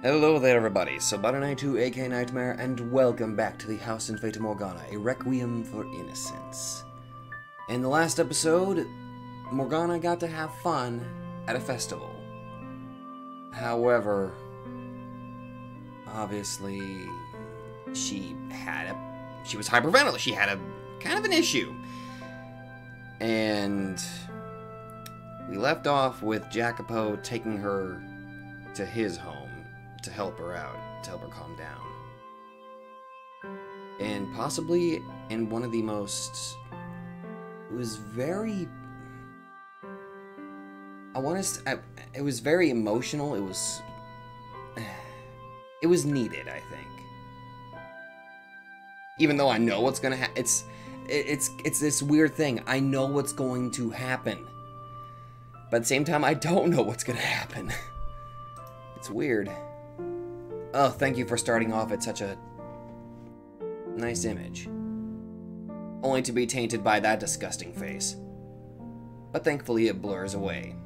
Hello there everybody, Sabata92 aka Nightmare, and welcome back to the house in Fata Morgana, a Requiem for Innocence. In the last episode, Morgana got to have fun at a festival. However, obviously, she was hyperventilating, she had a kind of an issue. And we left off with Jacopo taking her to his home to help her out, to help her calm down. And possibly in one of the most... It was very... it was very emotional. It was... It was needed, I think. Even though I know what's gonna happen. It's this weird thing. I know what's going to happen. But at the same time, I don't know what's gonna happen. It's weird. Oh, thank you for starting off at such a nice image. Only to be tainted by that disgusting face. But thankfully it blurs away.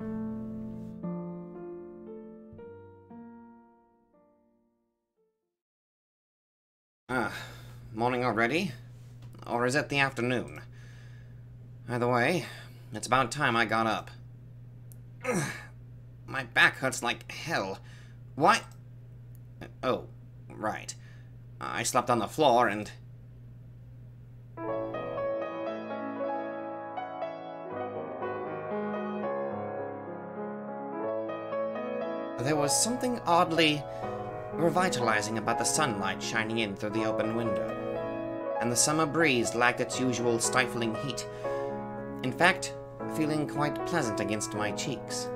Morning already? Or is it the afternoon? Either way, it's about time I got up. My back hurts like hell. Why? Oh, right. I slept on the floor and... There was something oddly revitalizing about the sunlight shining in through the open window, and the summer breeze lacked its usual stifling heat. In fact, feeling quite pleasant against my cheeks.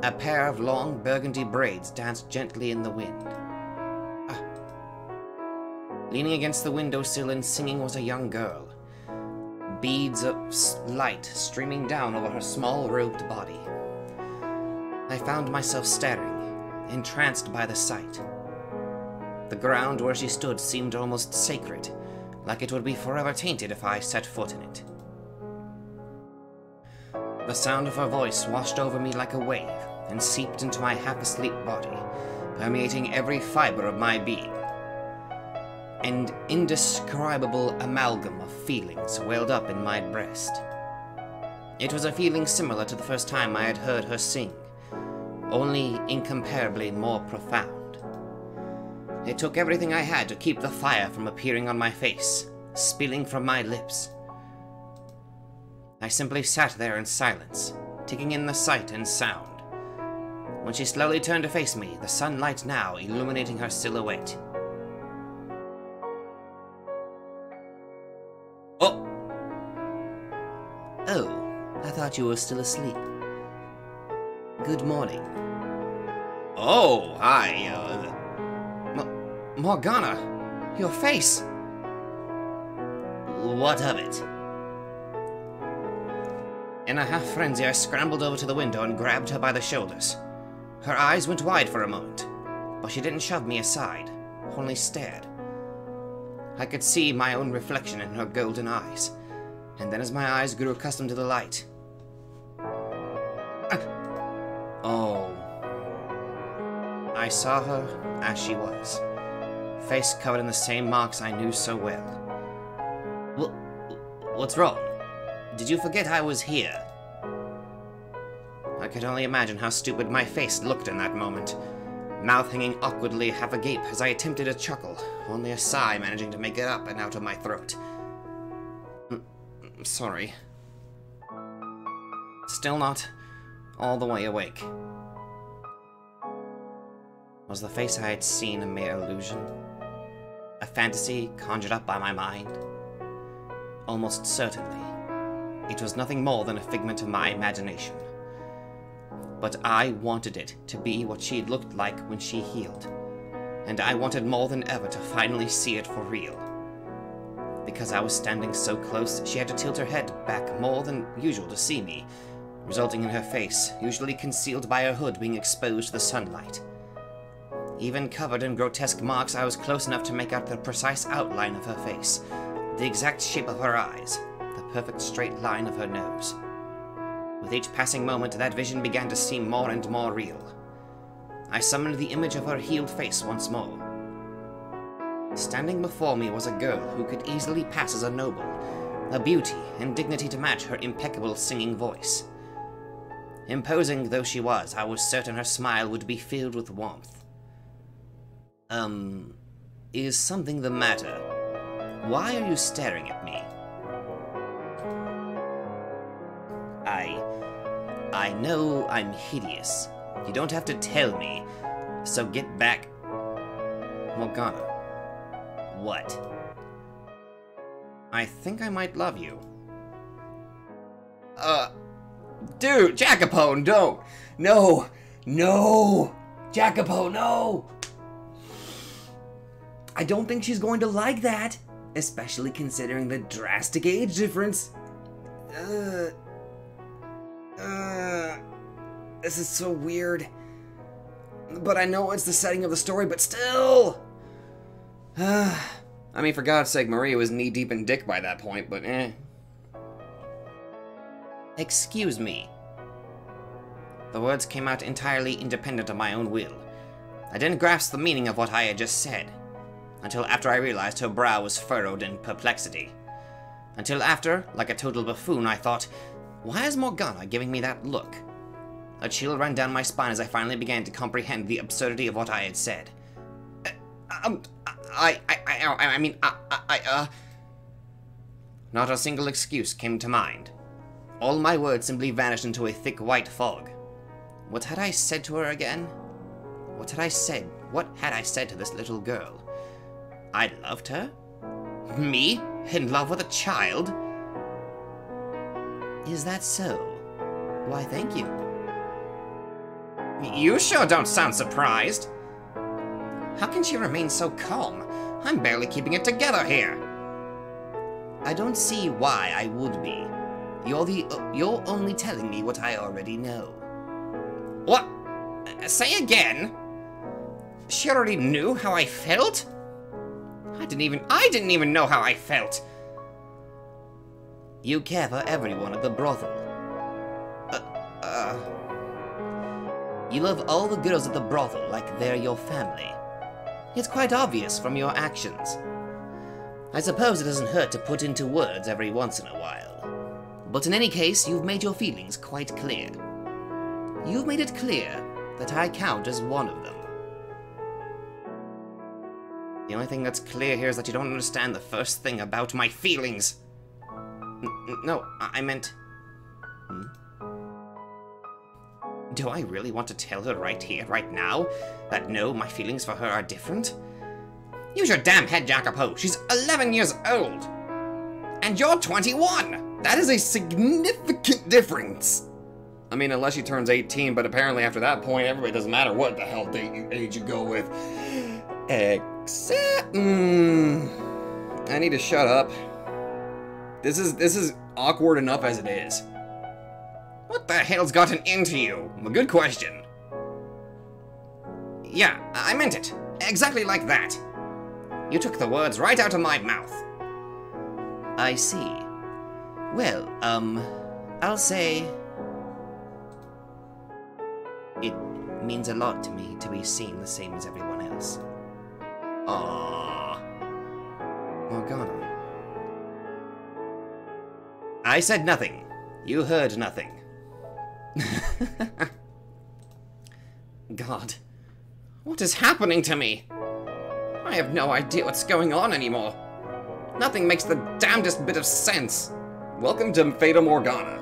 A pair of long burgundy braids danced gently in the wind. Leaning against the windowsill and singing was a young girl. Beads of light streaming down over her small robed body. I found myself staring, entranced by the sight. The ground where she stood seemed almost sacred, like it would be forever tainted if I set foot in it. The sound of her voice washed over me like a wave and seeped into my half-asleep body, permeating every fiber of my being. An indescribable amalgam of feelings welled up in my breast. It was a feeling similar to the first time I had heard her sing, only incomparably more profound. It took everything I had to keep the fire from appearing on my face, spilling from my lips. I simply sat there in silence, taking in the sight and sound. When she slowly turned to face me, the sunlight now illuminating her silhouette. Oh, I thought you were still asleep. Good morning. Oh, hi, Morgana, your face. What of it? In a half-frenzy, I scrambled over to the window and grabbed her by the shoulders. Her eyes went wide for a moment, but she didn't shove me aside, only stared. I could see my own reflection in her golden eyes, and then as my eyes grew accustomed to the light... Oh. I saw her as she was, face covered in the same marks I knew so well. What's wrong? Did you forget I was here? I could only imagine how stupid my face looked in that moment, mouth hanging awkwardly half agape as I attempted a chuckle, only a sigh managing to make it up and out of my throat. Sorry. Still not all the way awake. Was the face I had seen a mere illusion? A fantasy conjured up by my mind? Almost certainly, it was nothing more than a figment of my imagination. But I wanted it to be what she looked like when she healed, and I wanted more than ever to finally see it for real. Because I was standing so close, she had to tilt her head back more than usual to see me, resulting in her face, usually concealed by her hood, being exposed to the sunlight. Even covered in grotesque marks, I was close enough to make out the precise outline of her face, the exact shape of her eyes, the perfect straight line of her nose. With each passing moment, that vision began to seem more and more real. I summoned the image of her healed face once more. Standing before me was a girl who could easily pass as a noble, a beauty and dignity to match her impeccable singing voice. Imposing though she was, I was certain her smile would be filled with warmth. Is something the matter? Why are you staring at me? I know I'm hideous. You don't have to tell me, so get back. Morgana. What? I think I might love you. Dude, Jacopo, don't! No! No! Jacopo, no! I don't think she's going to like that, especially considering the drastic age difference. This is so weird. But I know it's the setting of the story, but still! I mean, for God's sake, Maria was knee-deep in dick by that point, but eh. Excuse me. The words came out entirely independent of my own will. I didn't grasp the meaning of what I had just said, until after I realized her brow was furrowed in perplexity. Until after, like a total buffoon, I thought, why is Morgana giving me that look? A chill ran down my spine as I finally began to comprehend the absurdity of what I had said. Not a single excuse came to mind. All my words simply vanished into a thick white fog. What had I said to her again? What had I said to this little girl? I loved her? Me? In love with a child? Is that so? Why, thank you. You sure don't sound surprised. How can she remain so calm? I'm barely keeping it together here. I don't see why I would be. You're only telling me what I already know. What? Say again? She already knew how I felt? I didn't even know how I felt. You care for everyone at the brothel. You love all the girls at the brothel like they're your family. It's quite obvious from your actions. I suppose it doesn't hurt to put into words every once in a while. But in any case, you've made your feelings quite clear. You've made it clear that I count as one of them. The only thing that's clear here is that you don't understand the first thing about my feelings. No, I meant... Do I really want to tell her right here, right now, that no, my feelings for her are different? Use your damn head, Jacopo. She's 11 years old. And you're 21. That is a significant difference. I mean, unless she turns 18, but apparently after that point, everybody doesn't matter what the hell age you go with. Except... I need to shut up. This is awkward enough as it is. What the hell's gotten into you? A good question. Yeah, I meant it. Exactly like that. You took the words right out of my mouth. I see. Well, I'll say... It means a lot to me to be seen the same as everyone else. Aww. Morgana. I said nothing. You heard nothing. God. What is happening to me? I have no idea what's going on anymore. Nothing makes the damnedest bit of sense. Welcome to Fata Morgana.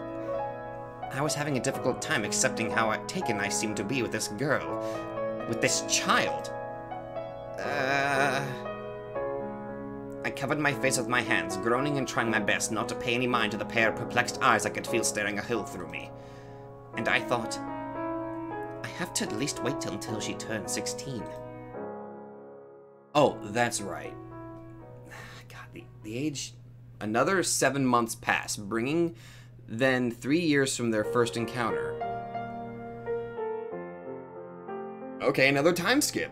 I was having a difficult time accepting how taken I seemed to be with this girl. With this child. I covered my face with my hands, groaning and trying my best not to pay any mind to the pair of perplexed eyes I could feel staring a hole through me. And I thought, I have to at least wait until she turns 16. Oh, that's right. God, the age... Another 7 months pass, bringing then 3 years from their first encounter. Okay, another time skip.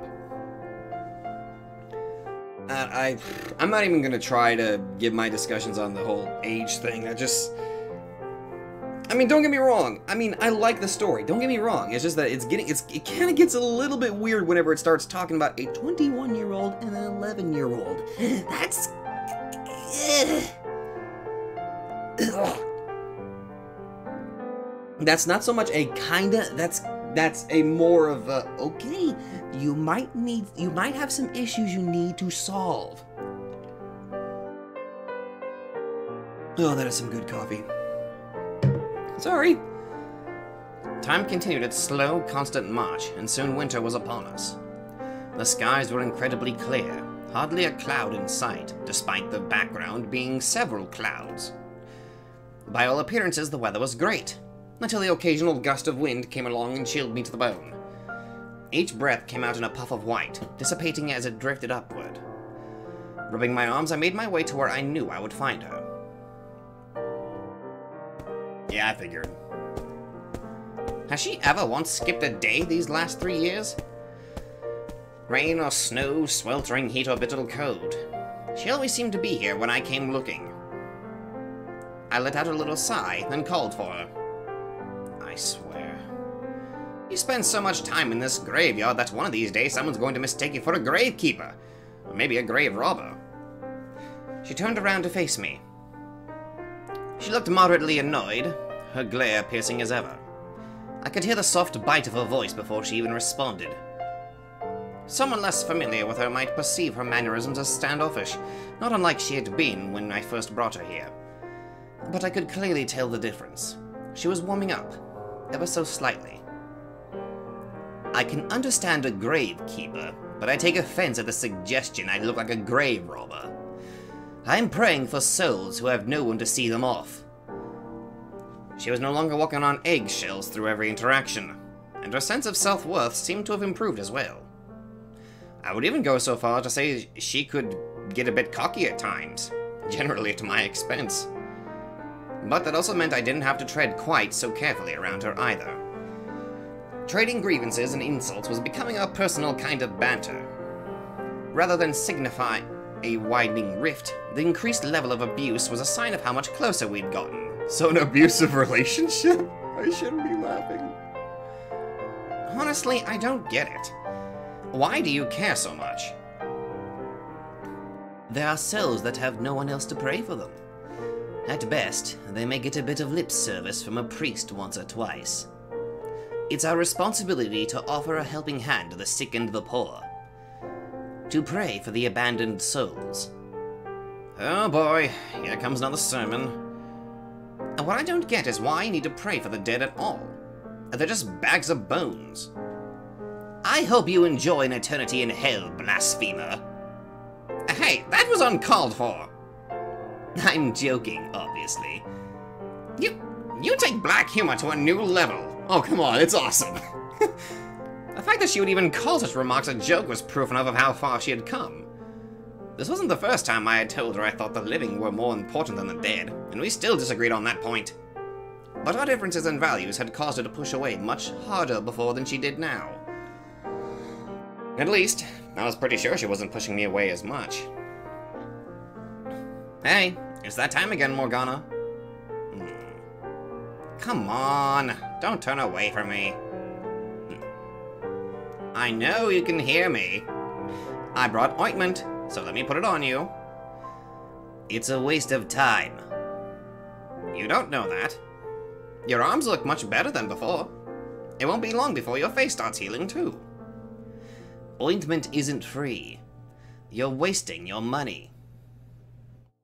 I'm not even gonna try to give my discussions on the whole age thing. I mean, don't get me wrong. I mean, I like the story. Don't get me wrong. It's just that it kind of gets a little bit weird whenever it starts talking about a 21-year-old and an 11-year-old. That's... That's not so much a kinda, that's a more of a, okay, you might have some issues you need to solve. Oh, that is some good coffee. Sorry. Time continued its slow, constant march, and soon winter was upon us. The skies were incredibly clear, hardly a cloud in sight, despite the background being several clouds. By all appearances, the weather was great, until the occasional gust of wind came along and chilled me to the bone. Each breath came out in a puff of white, dissipating as it drifted upward. Rubbing my arms, I made my way to where I knew I would find her. Yeah, I figured. Has she ever once skipped a day these last 3 years? Rain or snow, sweltering heat or bitter cold. She always seemed to be here when I came looking. I let out a little sigh, then called for her. I swear. You spend so much time in this graveyard that one of these days someone's going to mistake you for a gravekeeper. Or maybe a grave robber. She turned around to face me. She looked moderately annoyed, her glare piercing as ever. I could hear the soft bite of her voice before she even responded. Someone less familiar with her might perceive her mannerisms as standoffish, not unlike she had been when I first brought her here. But I could clearly tell the difference. She was warming up, ever so slightly. I can understand a gravekeeper, but I take offense at the suggestion I look like a grave robber. I am praying for souls who have no one to see them off. She was no longer walking on eggshells through every interaction, and her sense of self-worth seemed to have improved as well. I would even go so far to say she could get a bit cocky at times, generally at my expense. But that also meant I didn't have to tread quite so carefully around her either. Trading grievances and insults was becoming a personal kind of banter. Rather than signify a widening rift, the increased level of abuse was a sign of how much closer we'd gotten. So an abusive relationship? I shouldn't be laughing. Honestly, I don't get it. Why do you care so much? There are souls that have no one else to pray for them. At best, they may get a bit of lip service from a priest once or twice. It's our responsibility to offer a helping hand to the sick and the poor. To pray for the abandoned souls. Oh boy, here comes another sermon. What I don't get is why I need to pray for the dead at all. They're just bags of bones. I hope you enjoy an eternity in hell, blasphemer. Hey, that was uncalled for. I'm joking, obviously. You take black humor to a new level. Oh, come on, it's awesome. The fact that she would even call such remarks a joke was proof enough of how far she had come. This wasn't the first time I had told her I thought the living were more important than the dead, and we still disagreed on that point. But our differences in values had caused her to push away much harder before than she did now. At least, I was pretty sure she wasn't pushing me away as much. Hey, it's that time again, Morgana. Come on, don't turn away from me. I know you can hear me. I brought ointment, so let me put it on you. It's a waste of time. You don't know that. Your arms look much better than before. It won't be long before your face starts healing too. Ointment isn't free. You're wasting your money.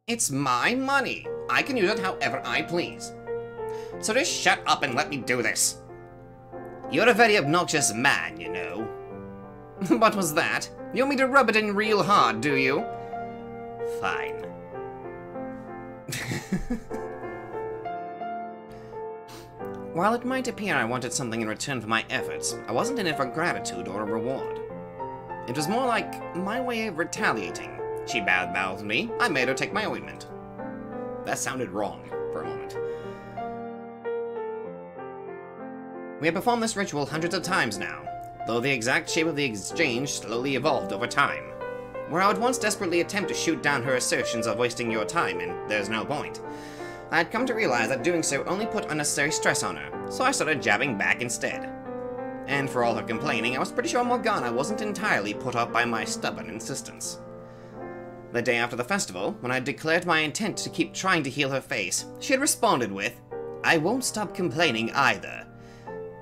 It's my money. I can use it however I please. So just shut up and let me do this. You're a very obnoxious man, you know. What was that? You want me to rub it in real hard, do you? Fine. While it might appear I wanted something in return for my efforts, I wasn't in it for gratitude or a reward. It was more like my way of retaliating. She bad-mouthed me, I made her take my ointment. That sounded wrong for a moment. We had performed this ritual hundreds of times now, though the exact shape of the exchange slowly evolved over time. Where I would once desperately attempt to shoot down her assertions of wasting your time and there's no point, I had come to realize that doing so only put unnecessary stress on her, so I started jabbing back instead. And for all her complaining, I was pretty sure Morgana wasn't entirely put off by my stubborn insistence. The day after the festival, when I declared my intent to keep trying to heal her face, she had responded with, "I won't stop complaining either."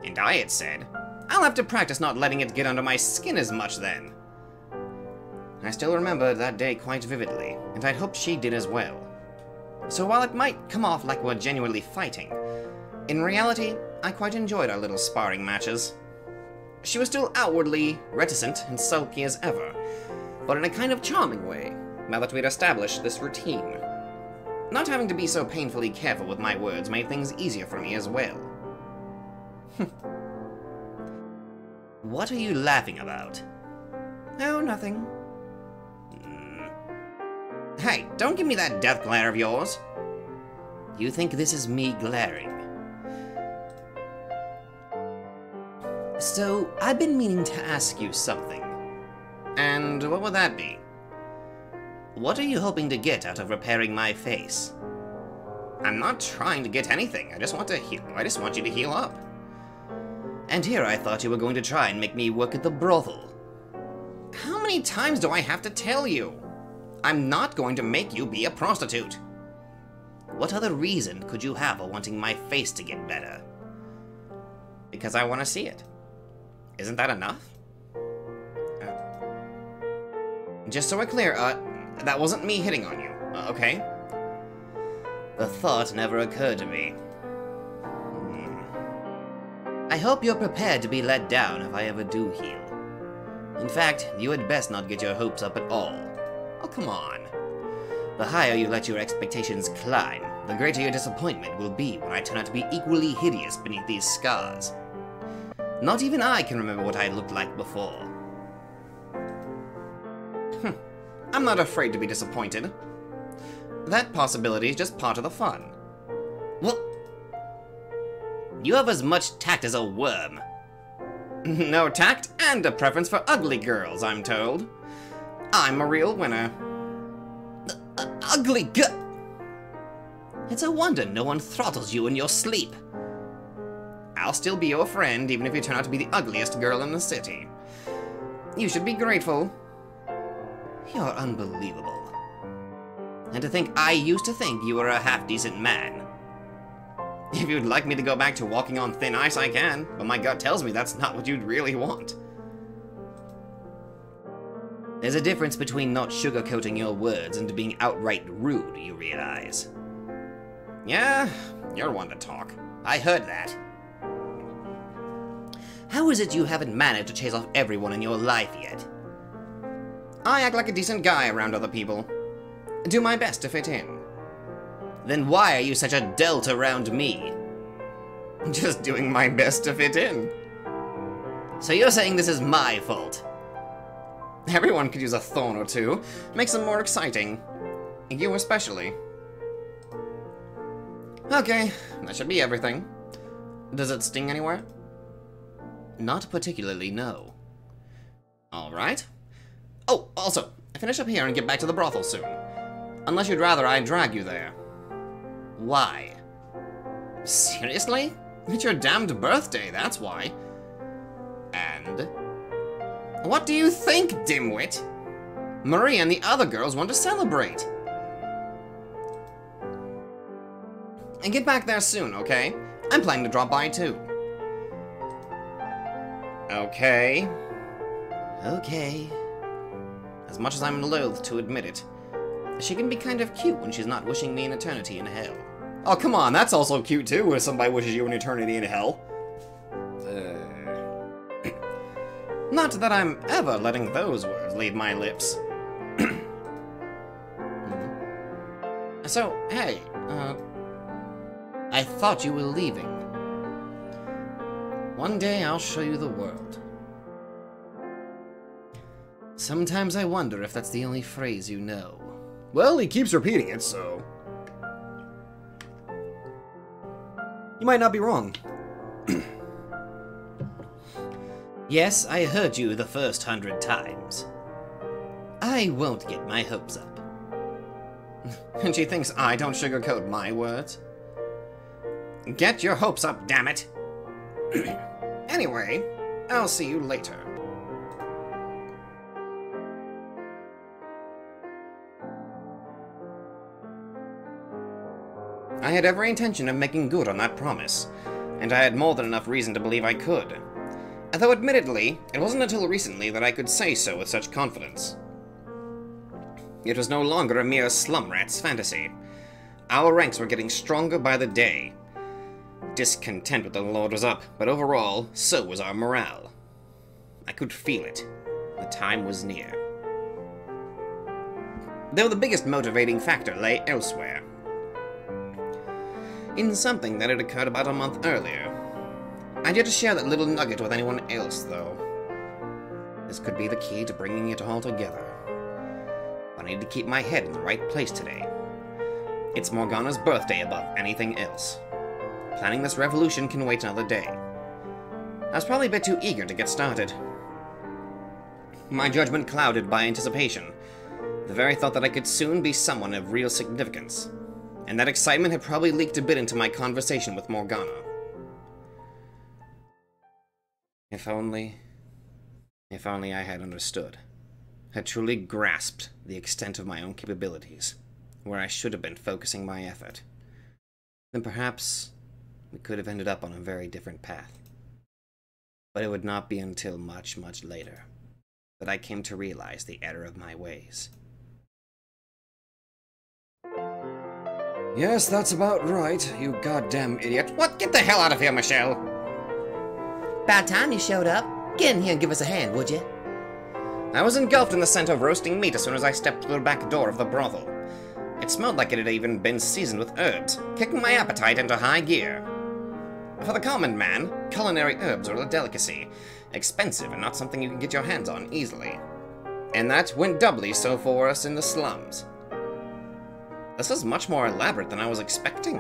And I had said, "I'll have to practice not letting it get under my skin as much then." I still remember that day quite vividly, and I'd hoped she did as well. So while it might come off like we're genuinely fighting, in reality, I quite enjoyed our little sparring matches. She was still outwardly reticent and sulky as ever, but in a kind of charming way, now that we'd established this routine. Not having to be so painfully careful with my words made things easier for me as well. What are you laughing about? Oh, nothing. Hey, don't give me that death glare of yours. You think this is me glaring? So, I've been meaning to ask you something. And what would that be? What are you hoping to get out of repairing my face? I'm not trying to get anything, I just want to heal. I just want you to heal up. And here I thought you were going to try and make me work at the brothel. How many times do I have to tell you? I'm not going to make you be a prostitute. What other reason could you have for wanting my face to get better? Because I want to see it. Isn't that enough? Just so we're clear, that wasn't me hitting on you, okay? The thought never occurred to me. I hope you're prepared to be let down if I ever do heal. In fact, you had best not get your hopes up at all. Oh, come on. The higher you let your expectations climb, the greater your disappointment will be when I turn out to be equally hideous beneath these scars. Not even I can remember what I looked like before. I'm not afraid to be disappointed. That possibility is just part of the fun. Well, you have as much tact as a worm. No tact and a preference for ugly girls, I'm told. I'm a real winner. Ugly girl! It's a wonder no one throttles you in your sleep. I'll still be your friend, even if you turn out to be the ugliest girl in the city. You should be grateful. You're unbelievable. And to think I used to think you were a half-decent man. If you'd like me to go back to walking on thin ice, I can, but my gut tells me that's not what you'd really want. There's a difference between not sugarcoating your words and being outright rude, you realize. Yeah, you're one to talk. I heard that. How is it you haven't managed to chase off everyone in your life yet? I act like a decent guy around other people. Do my best to fit in. Then why are you such a dolt around me? Just doing my best to fit in. So you're saying this is my fault? Everyone could use a thorn or two. Makes them more exciting. You especially. Okay, that should be everything. Does it sting anywhere? Not particularly, no. Alright. Oh, also, finish up here and get back to the brothel soon. Unless you'd rather I drag you there. Why? Seriously? It's your damned birthday, that's why. And? What do you think, dimwit? Marie and the other girls want to celebrate. And get back there soon, okay? I'm planning to drop by too. Okay. Okay. As much as I'm loath to admit it, she can be kind of cute when she's not wishing me an eternity in hell. Oh, come on, that's also cute too, when somebody wishes you an eternity in hell. Not that I'm ever letting those words leave my lips. So, hey, I thought you were leaving. One day I'll show you the world. Sometimes I wonder if that's the only phrase you know. Well, he keeps repeating it, so... You might not be wrong. Yes, I heard you the first 100 times. I won't get my hopes up. And she thinks I don't sugarcoat my words? Get your hopes up, damn it! Anyway, I'll see you later. I had every intention of making good on that promise, and I had more than enough reason to believe I could. Though admittedly, it wasn't until recently that I could say so with such confidence. It was no longer a mere slum rat's fantasy. Our ranks were getting stronger by the day. Discontent with the Lord was up, but overall, so was our morale. I could feel it. The time was near. Though the biggest motivating factor lay elsewhere. In something that had occurred about a month earlier. I'd yet to share that little nugget with anyone else, though. This could be the key to bringing it all together. But I need to keep my head in the right place today. It's Morgana's birthday above anything else. Planning this revolution can wait another day. I was probably a bit too eager to get started. My judgment clouded by anticipation. The very thought that I could soon be someone of real significance. And that excitement had probably leaked a bit into my conversation with Morgana. If only I had understood, had truly grasped the extent of my own capabilities, where I should have been focusing my effort, then perhaps we could have ended up on a very different path. But it would not be until much, much later that I came to realize the error of my ways. Yes, that's about right, you goddamn idiot. What? Get the hell out of here, Michelle! About time you showed up. Get in here and give us a hand, would you? I was engulfed in the scent of roasting meat as soon as I stepped through the back door of the brothel. It smelled like it had even been seasoned with herbs, kicking my appetite into high gear. For the common man, culinary herbs are a delicacy, expensive and not something you can get your hands on easily. And that went doubly so for us in the slums. This was much more elaborate than I was expecting.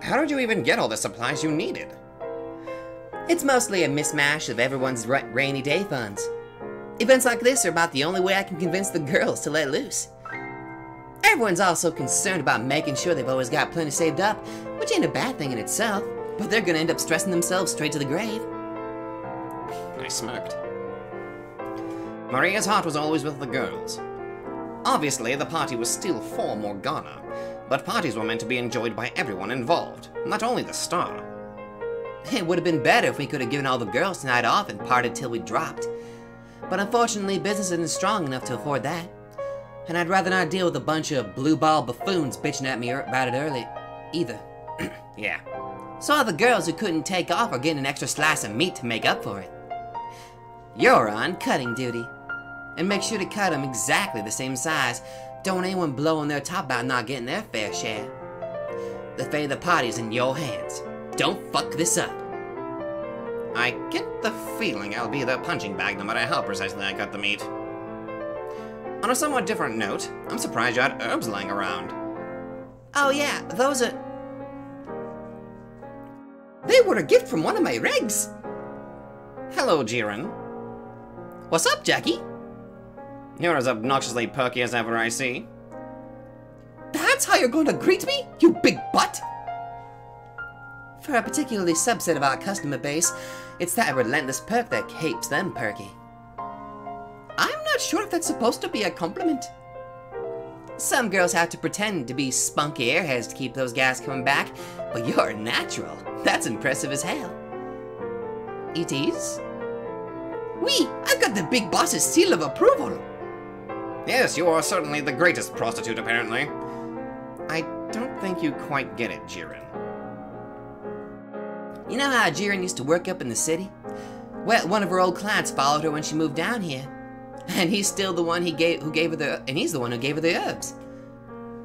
How did you even get all the supplies you needed? It's mostly a mismatch of everyone's rainy day funds. Events like this are about the only way I can convince the girls to let loose. Everyone's also concerned about making sure they've always got plenty saved up, which ain't a bad thing in itself, but they're gonna end up stressing themselves straight to the grave. I smirked. Maria's heart was always with the girls. Obviously, the party was still for Morgana, but parties were meant to be enjoyed by everyone involved, not only the star. It would have been better if we could have given all the girls tonight off and partied till we dropped. But unfortunately, business isn't strong enough to afford that. And I'd rather not deal with a bunch of blue-ball buffoons bitching at me about it early, either. Yeah. So all the girls who couldn't take off are getting an extra slice of meat to make up for it. You're on cutting duty. And make sure to cut them exactly the same size. Don't want anyone blowing their top about not getting their fair share. The fate of the party's in your hands. Don't fuck this up. I get the feeling I'll be the punching bag no matter how precisely I cut the meat. On a somewhat different note, I'm surprised you had herbs lying around. Oh yeah, those are... They were a gift from one of my regs. Hello, Jiren. What's up, Jackie? You're as obnoxiously perky as ever, I see. That's how you're going to greet me, you big butt? For a particularly subset of our customer base, it's that relentless perk that keeps them perky. I'm not sure if that's supposed to be a compliment. Some girls have to pretend to be spunky airheads to keep those guys coming back, but you're natural. That's impressive as hell. It is? Oui, I've got the big boss's seal of approval. Yes, you are certainly the greatest prostitute, apparently. I don't think you quite get it, Jiren. You know how Jiren used to work up in the city? Well, one of her old clients followed her when she moved down here. And he's still the one he's the one who gave her the herbs.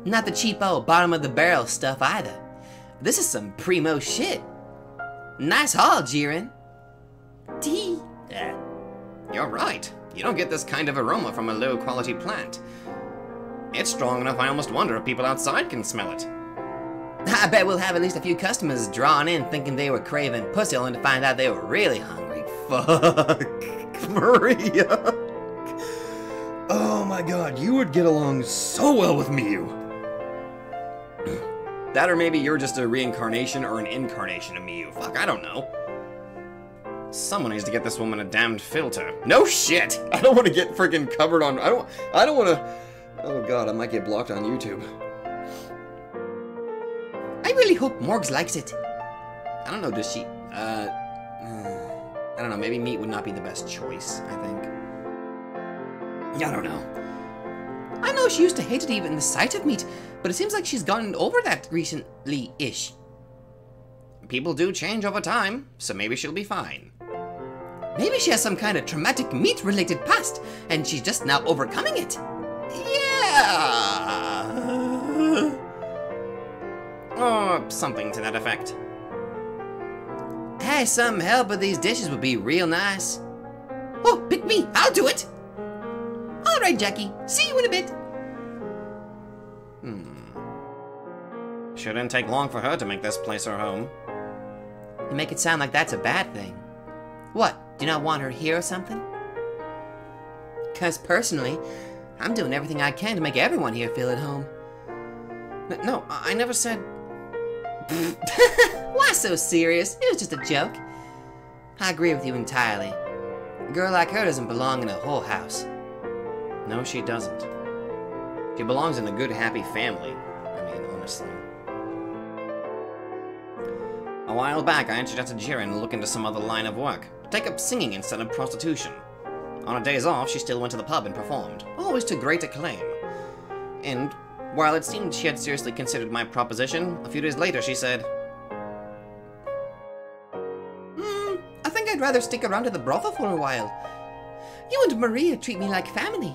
Not the cheapo, bottom of the barrel stuff either. This is some primo shit. Nice haul, Jiren. Tee. You're right. You don't get this kind of aroma from a low-quality plant. It's strong enough I almost wonder if people outside can smell it. I bet we'll have at least a few customers drawn in thinking they were craving pussy only to find out they were really hungry. Fuck. Maria. Oh my god, you would get along so well with Miyu. That or maybe you're just a reincarnation or an incarnation of Miyu. Fuck, I don't know. Someone needs to get this woman a damned filter. No shit! I don't want to get freaking covered on... I don't want to... Oh god, I might get blocked on YouTube. I really hope Morgs likes it. I don't know, does she... I don't know, maybe meat would not be the best choice, I think. I don't know. I know she used to hate it even the sight of meat, but it seems like she's gotten over that recently-ish. People do change over time, so maybe she'll be fine. Maybe she has some kind of traumatic meat-related past, and she's just now overcoming it. Yeah! Or something to that effect. Hey, some help with these dishes would be real nice. Oh, pick me! I'll do it! Alright, Jackie. See you in a bit. Shouldn't take long for her to make this place her home. You make it sound like that's a bad thing. What? Do you not want her here or something? Because personally, I'm doing everything I can to make everyone here feel at home. No, I never said... Why so serious? It was just a joke. I agree with you entirely. A girl like her doesn't belong in a whorehouse. No, she doesn't. She belongs in a good, happy family. I mean, honestly. A while back, I suggested Jiren look into some other line of work. Take up singing instead of prostitution. On her days off, she still went to the pub and performed, always to great acclaim. And while it seemed she had seriously considered my proposition, a few days later she said, I think I'd rather stick around at the brothel for a while. You and Maria treat me like family.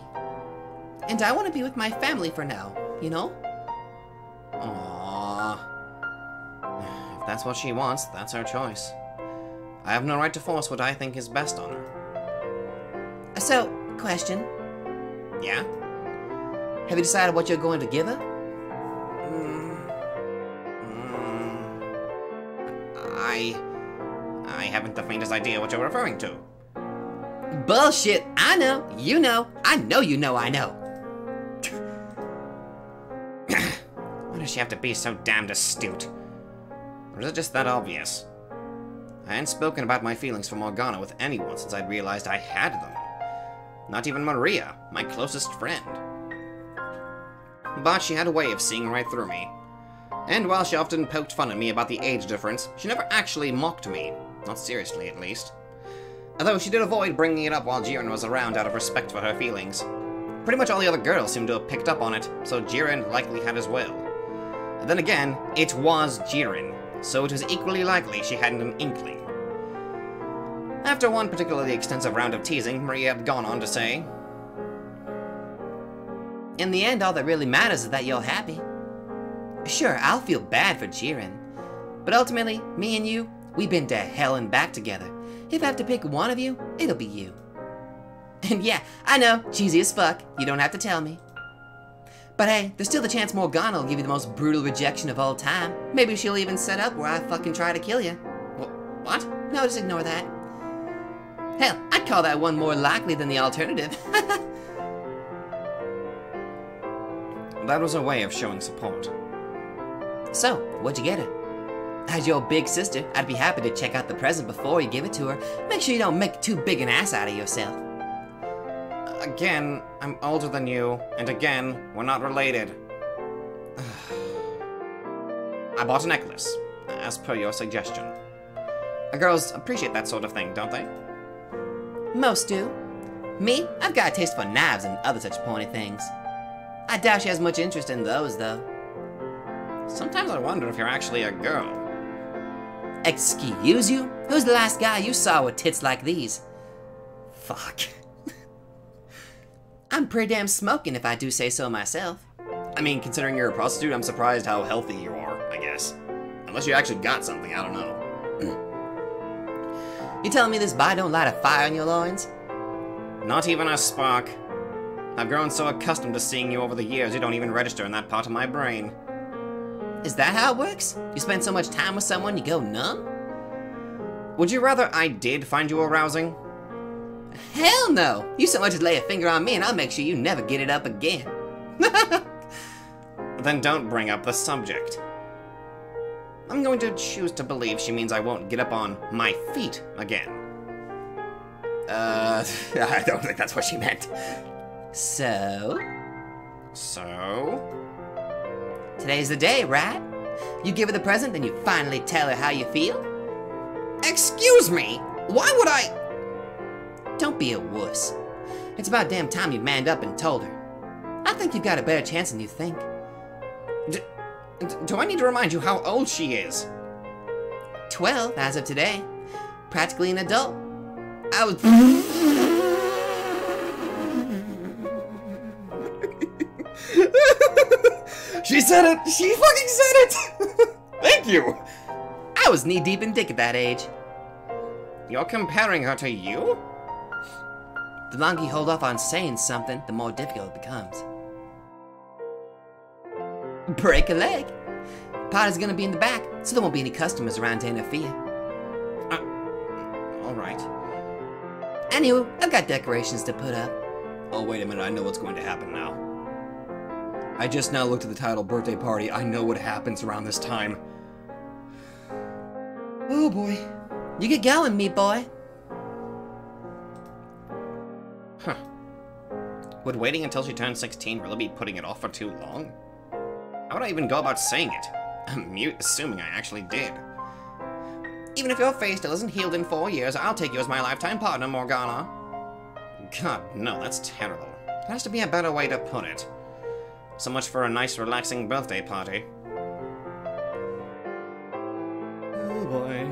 And I want to be with my family for now, you know? aww. If that's what she wants, that's her choice. I have no right to force what I think is best on her. So, question. Yeah? Have you decided what you're going to give her? I haven't the faintest idea what you're referring to. Bullshit! I know! You know! I know you know I know! Why does she have to be so damned astute? Or is it just that obvious? I hadn't spoken about my feelings for Morgana with anyone since I'd realized I had them. Not even Maria, my closest friend. But she had a way of seeing right through me. And while she often poked fun at me about the age difference, she never actually mocked me. Not seriously, at least. Although she did avoid bringing it up while Jiren was around out of respect for her feelings. Pretty much all the other girls seemed to have picked up on it, so Jiren likely had as well. And then again, it was Jiren, so it was equally likely she hadn't an inkling. After one particularly extensive round of teasing, Maria had gone on to say, In the end, all that really matters is that you're happy. Sure, I'll feel bad for Jiren. But ultimately, me and you, we've been to hell and back together. If I have to pick one of you, it'll be you. And yeah, I know, cheesy as fuck, you don't have to tell me. But hey, there's still the chance Morgana will give you the most brutal rejection of all time. Maybe she'll even set up where I fucking try to kill you. What? No, just ignore that. Hell, I'd call that one more likely than the alternative. That was her way of showing support. So, what'd you get her? As your big sister, I'd be happy to check out the present before you give it to her. Make sure you don't make too big an ass out of yourself. Again, I'm older than you, and again, we're not related. I bought a necklace, as per your suggestion. Girls appreciate that sort of thing, don't they? Most do. Me, I've got a taste for knives and other such pointy things. I doubt she has much interest in those, though. Sometimes I wonder if you're actually a girl. Excuse you? Who's the last guy you saw with tits like these? Fuck. I'm pretty damn smoking if I do say so myself. I mean, considering you're a prostitute, I'm surprised how healthy you are, I guess. Unless you actually got something, I don't know. You telling me this body don't light a fire in your loins? Not even a spark. I've grown so accustomed to seeing you over the years, you don't even register in that part of my brain. Is that how it works? You spend so much time with someone you go numb? Would you rather I did find you arousing? Hell no! You so much as lay a finger on me and I'll make sure you never get it up again. Then don't bring up the subject. I'm going to choose to believe she means I won't get up on my feet again. I don't think that's what she meant. So? So? Today's the day, right? You give her the present, then you finally tell her how you feel? Excuse me? Why would I? Don't be a wuss. It's about damn time you manned up and told her. I think you've got a better chance than you think. Do I need to remind you how old she is? 12, as of today. Practically an adult. I was... She said it! She fucking said it! Thank you! I was knee-deep in dick at that age. You're comparing her to you? The longer you hold off on saying something, the more difficult it becomes. Break a leg. Potter's gonna be in the back, so there won't be any customers around to interfere. Alright. Anyway, I've got decorations to put up. Oh, wait a minute, I know what's going to happen now. I just now looked at the title, Birthday Party. I know what happens around this time. Oh boy. You get going, meat boy. Huh. Would waiting until she turns 16 really be putting it off for too long? How would I even go about saying it? I'm mute, assuming I actually did. Even if your face still isn't healed in 4 years, I'll take you as my lifetime partner, Morgana. God, no, that's terrible. There has to be a better way to put it. So much for a nice, relaxing birthday party. Oh boy.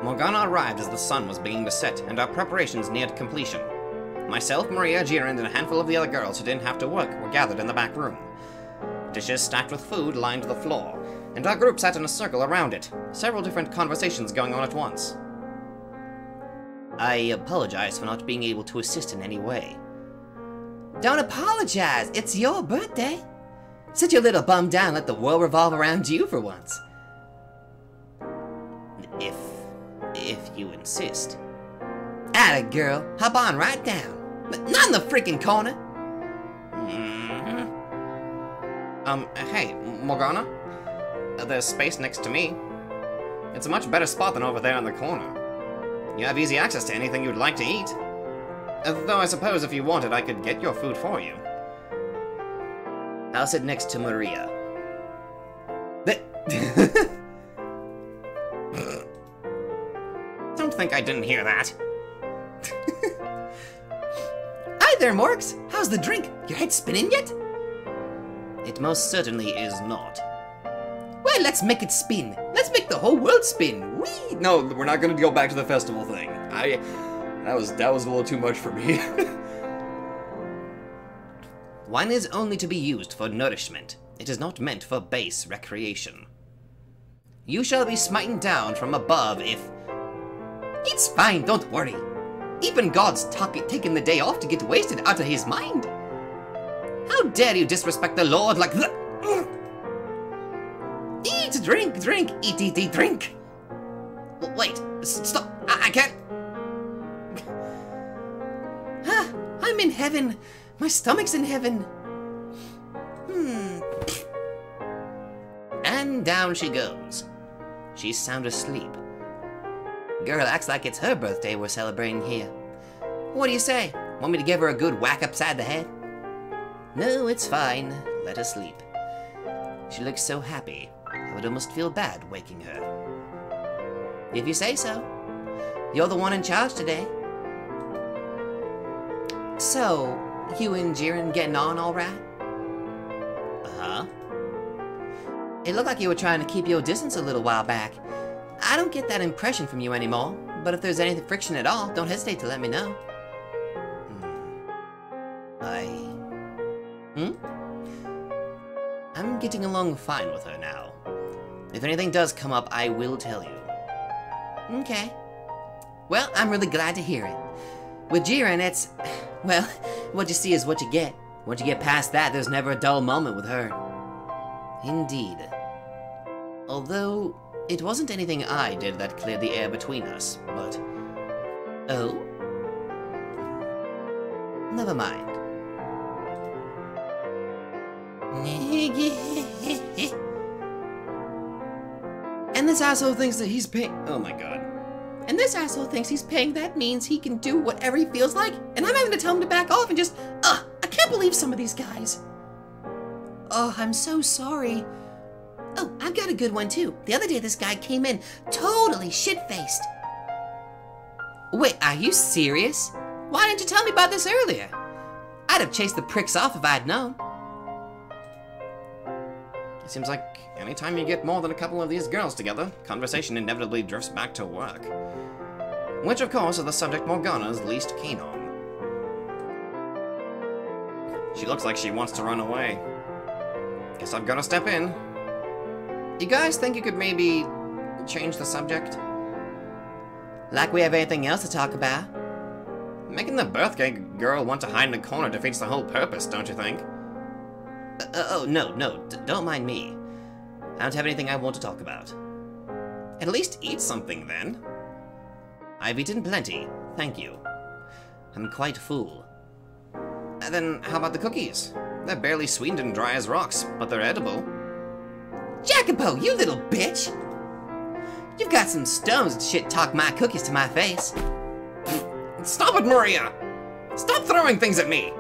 Morgana arrived as the sun was beginning to set, and our preparations neared completion. Myself, Maria, Jiren, and a handful of the other girls who didn't have to work were gathered in the back room. Dishes stacked with food lined the floor, and our group sat in a circle around it, several different conversations going on at once. I apologize for not being able to assist in any way. Don't apologize, it's your birthday. Sit your little bum down and let the world revolve around you for once. If you insist. Atta girl, hop on right down. Not in the freaking corner. Hey, Morgana? There's space next to me. It's a much better spot than over there in the corner. You have easy access to anything you'd like to eat. Though I suppose if you wanted, I could get your food for you. I'll sit next to Maria. Don't think I didn't hear that. Hi there, Morks. How's the drink? Your head spinning yet? It most certainly is not. Well, let's make it spin. Let's make the whole world spin. Whee! No, we're not gonna go back to the festival thing. That was a little too much for me. Wine is only to be used for nourishment. It is not meant for base recreation. You shall be smitten down from above if... It's fine, don't worry. Even God's taking the day off to get wasted out of his mind. How dare you disrespect the Lord like that? Eat, drink, drink, eat, drink. Wait, stop, I can't... I'm in heaven. My stomach's in heaven. And down she goes. She's sound asleep. Girl acts like it's her birthday we're celebrating here. What do you say? Want me to give her a good whack upside the head? No, it's fine. Let her sleep. She looks so happy, I would almost feel bad waking her. If you say so. You're the one in charge today. So, you and Jiren getting on all right? Uh-huh. It looked like you were trying to keep your distance a little while back. I don't get that impression from you anymore, but if there's any friction at all, don't hesitate to let me know. I'm getting along fine with her now. If anything does come up, I will tell you. Okay. Well, I'm really glad to hear it. With Jiren, it's... well, what you see is what you get. Once you get past that, there's never a dull moment with her. Indeed. Although, it wasn't anything I did that cleared the air between us, but... Oh? Never mind. asshole thinks that he's paying. Oh my god. And this asshole thinks he's paying. That means he can do whatever he feels like. And I'm having to tell him to back off and just, I can't believe some of these guys. Oh, I'm so sorry. Oh, I've got a good one too. The other day this guy came in totally shit-faced. Wait, are you serious? Why didn't you tell me about this earlier? I'd have chased the pricks off if I'd known. It seems like anytime you get more than a couple of these girls together, conversation inevitably drifts back to work. Which, of course, is the subject Morgana's least keen on. She looks like she wants to run away. Guess I've got to step in. You guys think you could maybe change the subject? Like we have anything else to talk about? Making the birthday girl want to hide in a corner defeats the whole purpose, don't you think? No, don't mind me. I don't have anything I want to talk about. At least eat something, then. I've eaten plenty, thank you. I'm quite full. Then how about the cookies? They're barely sweetened and dry as rocks, but they're edible. Jacopo, you little bitch! You've got some stones and shit talk my cookies to my face. Stop it, Maria! Stop throwing things at me!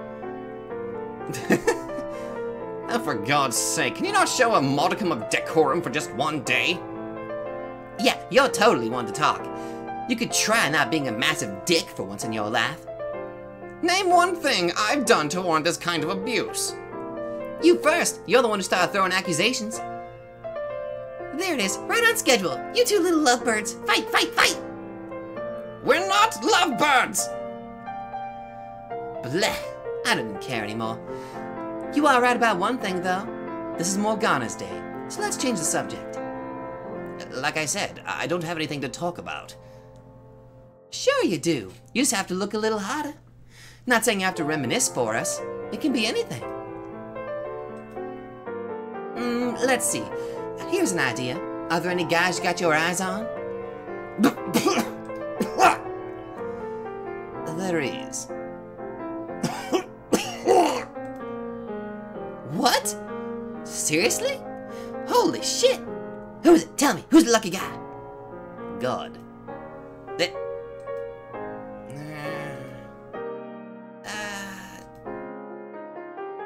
Oh, for God's sake, can you not show a modicum of decorum for just one day? Yeah, you're totally one to talk. You could try not being a massive dick for once in your life. Name one thing I've done to warrant this kind of abuse. You first! You're the one who started throwing accusations. There it is, right on schedule. You two little lovebirds. Fight, fight, fight! We're not lovebirds! Bleh, I don't even care anymore. You are right about one thing, though. This is Morgana's day, so let's change the subject. Like I said, I don't have anything to talk about. Sure you do. You just have to look a little harder. Not saying you have to reminisce for us. It can be anything. Let's see. Here's an idea. Are there any guys you got your eyes on? There is. What? Seriously? Holy shit! Who is it? Tell me, who's the lucky guy? God.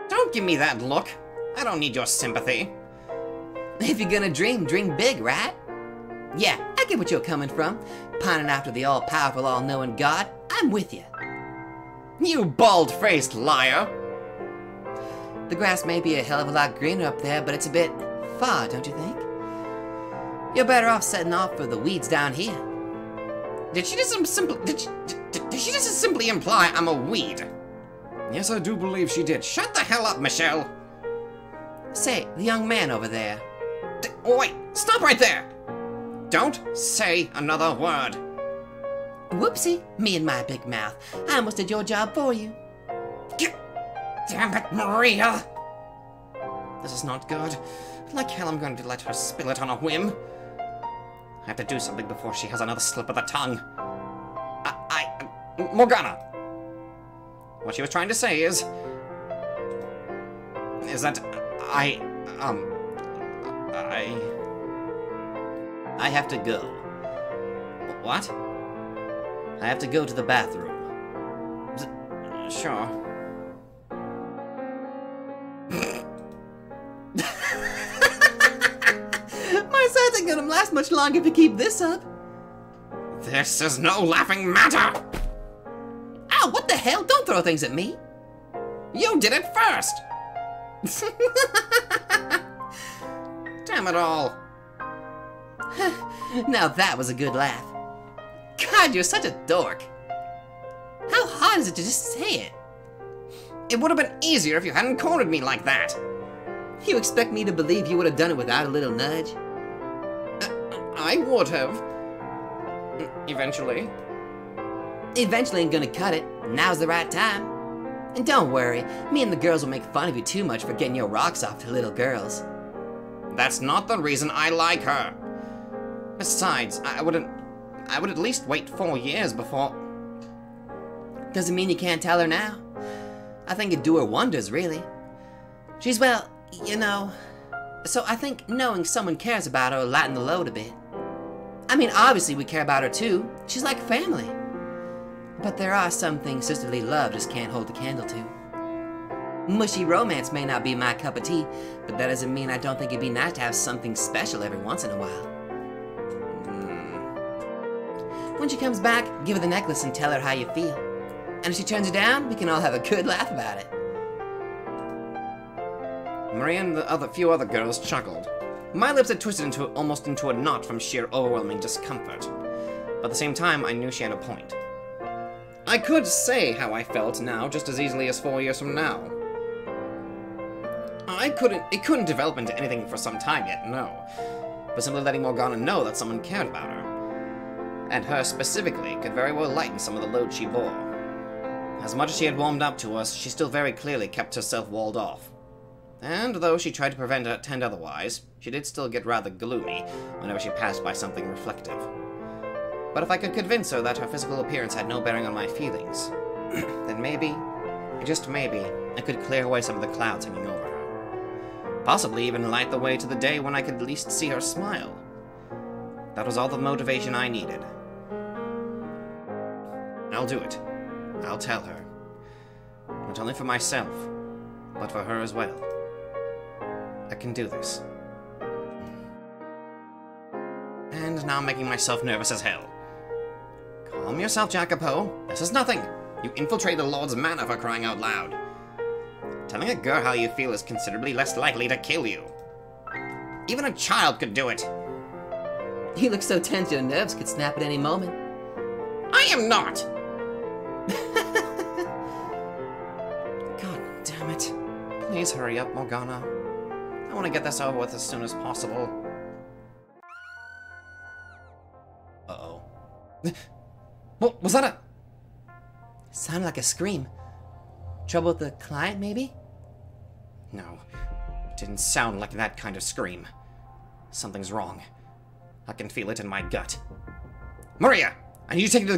Don't give me that look. I don't need your sympathy. If you're gonna dream, dream big, right? Yeah, I get what you're coming from. Pining after the all-powerful, all-knowing God. I'm with you. You bald-faced liar! The grass may be a hell of a lot greener up there, but it's a bit far, don't you think? You're better off setting off for the weeds down here. Did she just simply imply I'm a weed? Yes, I do believe she did. Shut the hell up, Michelle! Say, the young man over there. Wait, stop right there! Don't say another word. Whoopsie, me and my big mouth. I almost did your job for you. Damn it, Maria! This is not good. Like hell I'm going to let her spill it on a whim. I have to do something before she has another slip of the tongue. Morgana! What she was trying to say is that I have to go. What? I have to go to the bathroom. Sure. My sides ain't gonna last much longer if you keep this up. This is no laughing matter! Ow, what the hell? Don't throw things at me. You did it first! Damn it all. Now that was a good laugh. God, you're such a dork. How hard is it to just say it? It would have been easier if you hadn't cornered me like that. You expect me to believe you would have done it without a little nudge? I would have. Eventually. Eventually ain't gonna cut it. Now's the right time. And don't worry, me and the girls will make fun of you too much for getting your rocks off to little girls. That's not the reason I like her. Besides, I would at least wait 4 years before... Doesn't mean you can't tell her now. I think it'd do her wonders, really. She's, well, you know... So I think knowing someone cares about her will lighten the load a bit. I mean, obviously we care about her too. She's like family. But there are some things sisterly love just can't hold a candle to. Mushy romance may not be my cup of tea, but that doesn't mean I don't think it'd be nice to have something special every once in a while. When she comes back, give her the necklace and tell her how you feel. And if she turns you down, we can all have a good laugh about it. Maria and the few other girls chuckled. My lips had twisted almost into a knot from sheer overwhelming discomfort. But at the same time, I knew she had a point. I could say how I felt now just as easily as 4 years from now. It couldn't develop into anything for some time yet, no. But simply letting Morgana know that someone cared about her, and her specifically, could very well lighten some of the load she bore. As much as she had warmed up to us, she still very clearly kept herself walled off. And though she tried to pretend otherwise, she did still get rather gloomy whenever she passed by something reflective. But if I could convince her that her physical appearance had no bearing on my feelings, then maybe, just maybe, I could clear away some of the clouds hanging over her. Possibly even light the way to the day when I could at least see her smile. That was all the motivation I needed. I'll do it. I'll tell her. Not only for myself, but for her as well. I can do this. And now I'm making myself nervous as hell. Calm yourself, Jacopo. This is nothing. You infiltrated the Lord's manor for crying out loud. Telling a girl how you feel is considerably less likely to kill you. Even a child could do it. You look so tense your nerves could snap at any moment. I am not! God damn it. Please hurry up, Morgana. I want to get this over with as soon as possible. Uh-oh. What was that? Sounded like a scream. Trouble with the client, maybe? No, it didn't sound like that kind of scream. Something's wrong. I can feel it in my gut. Maria, I need you to take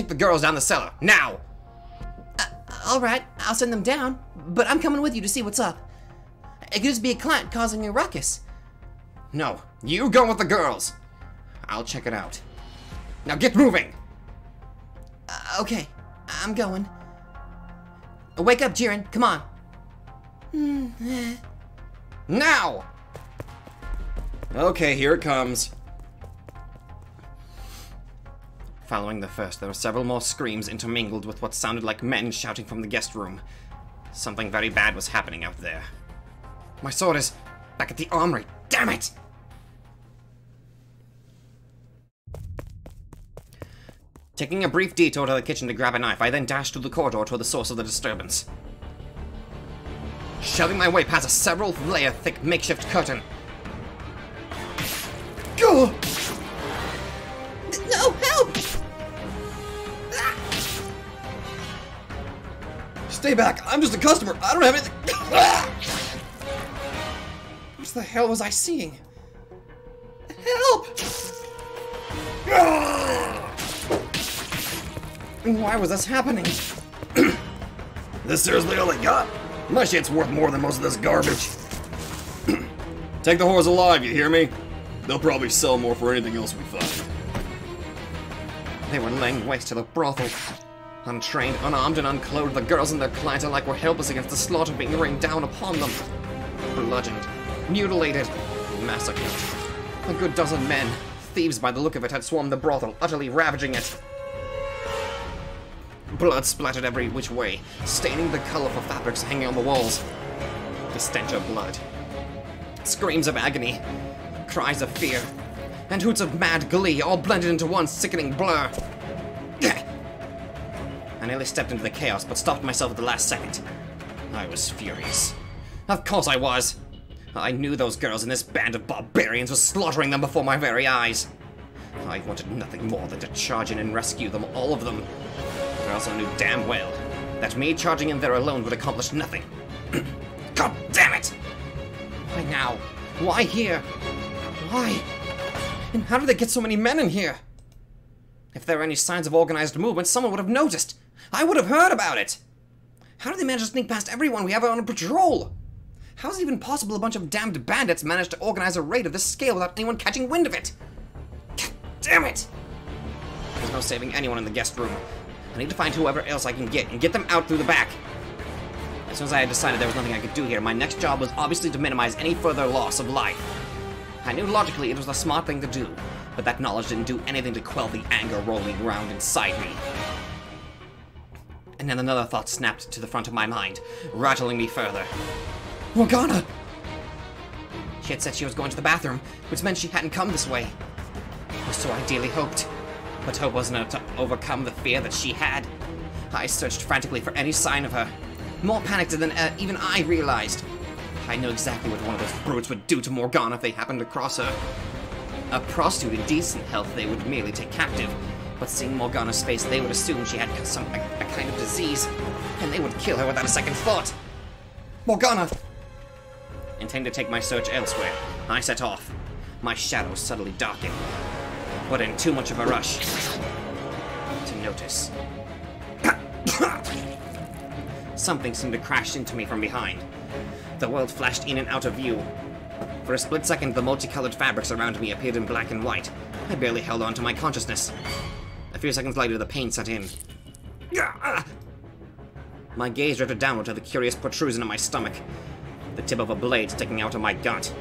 the girls down the cellar now. All right, I'll send them down, but I'm coming with you to see what's up. It could just be a client causing a ruckus. No, you go with the girls. I'll check it out. Now get moving. Okay, I'm going. Wake up, Jiren. Come on. Now! Okay, here it comes. Following the first, there were several more screams intermingled with what sounded like men shouting from the guest room. Something very bad was happening out there. My sword is back at the armory. Damn it! Taking a brief detour to the kitchen to grab a knife, I then dashed through the corridor toward the source of the disturbance. Shoving my way past a several-layer thick makeshift curtain. Go! No, help! Stay back, I'm just a customer. I don't have anything. What the hell was I seeing? Help! Why was this happening? This seriously all they got? My shit's worth more than most of this garbage. Take the whores alive, you hear me? They'll probably sell more for anything else we find. They were laying waste to the brothel. Untrained, unarmed, and unclothed, the girls and their clients alike were helpless against the slaughter being rained down upon them. Bludgeoned, mutilated, massacred. A good dozen men, thieves by the look of it, had swarmed the brothel, utterly ravaging it. Blood splattered every which way, staining the colorful fabrics hanging on the walls. The stench of blood. Screams of agony, cries of fear, and hoots of mad glee, all blended into one sickening blur. I nearly stepped into the chaos, but stopped myself at the last second. I was furious. Of course I was. I knew those girls and this band of barbarians was slaughtering them before my very eyes. I wanted nothing more than to charge in and rescue them, all of them. I also knew damn well that me charging in there alone would accomplish nothing. God damn it! Why now? Why here? Why? And how did they get so many men in here? If there were any signs of organized movement, someone would have noticed. I would have heard about it. How did they manage to sneak past everyone we have on patrol? How is it even possible a bunch of damned bandits managed to organize a raid of this scale without anyone catching wind of it? Damn it! There's no saving anyone in the guest room. I need to find whoever else I can get and get them out through the back. As soon as I had decided there was nothing I could do here, my next job was obviously to minimize any further loss of life. I knew logically it was the smart thing to do, but that knowledge didn't do anything to quell the anger rolling around inside me. And then another thought snapped to the front of my mind, rattling me further. Morgana! She had said she was going to the bathroom, which meant she hadn't come this way. I so ideally hoped, but hope wasn't enough to overcome the fear that she had. I searched frantically for any sign of her, more panicked than even I realized. I knew exactly what one of those brutes would do to Morgana if they happened across her. A prostitute in decent health they would merely take captive, but seeing Morgana's face they would assume she had a kind of disease, and they would kill her without a second thought. Morgana! Intending to take my search elsewhere, I set off, my shadows subtly darkening, but in too much of a rush to notice. Something seemed to crash into me from behind. The world flashed in and out of view. For a split second, the multicolored fabrics around me appeared in black and white. I barely held on to my consciousness. A few seconds later, the pain set in. My gaze drifted downward to the curious protrusion in my stomach, the tip of a blade sticking out of my gut.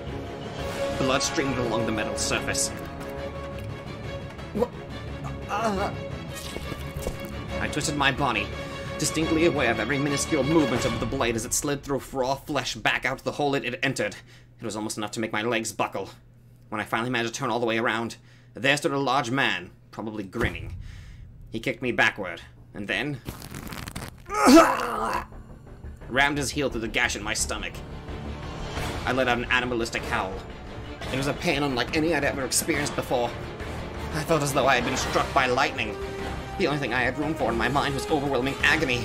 Blood streamed along the metal surface. I twisted my body, distinctly aware of every minuscule movement of the blade as it slid through raw flesh back out the hole it had entered. It was almost enough to make my legs buckle. When I finally managed to turn all the way around, there stood a large man, probably grinning. He kicked me backward, and then rammed his heel through the gash in my stomach. I let out an animalistic howl. It was a pain unlike any I'd ever experienced before. I felt as though I had been struck by lightning. The only thing I had room for in my mind was overwhelming agony.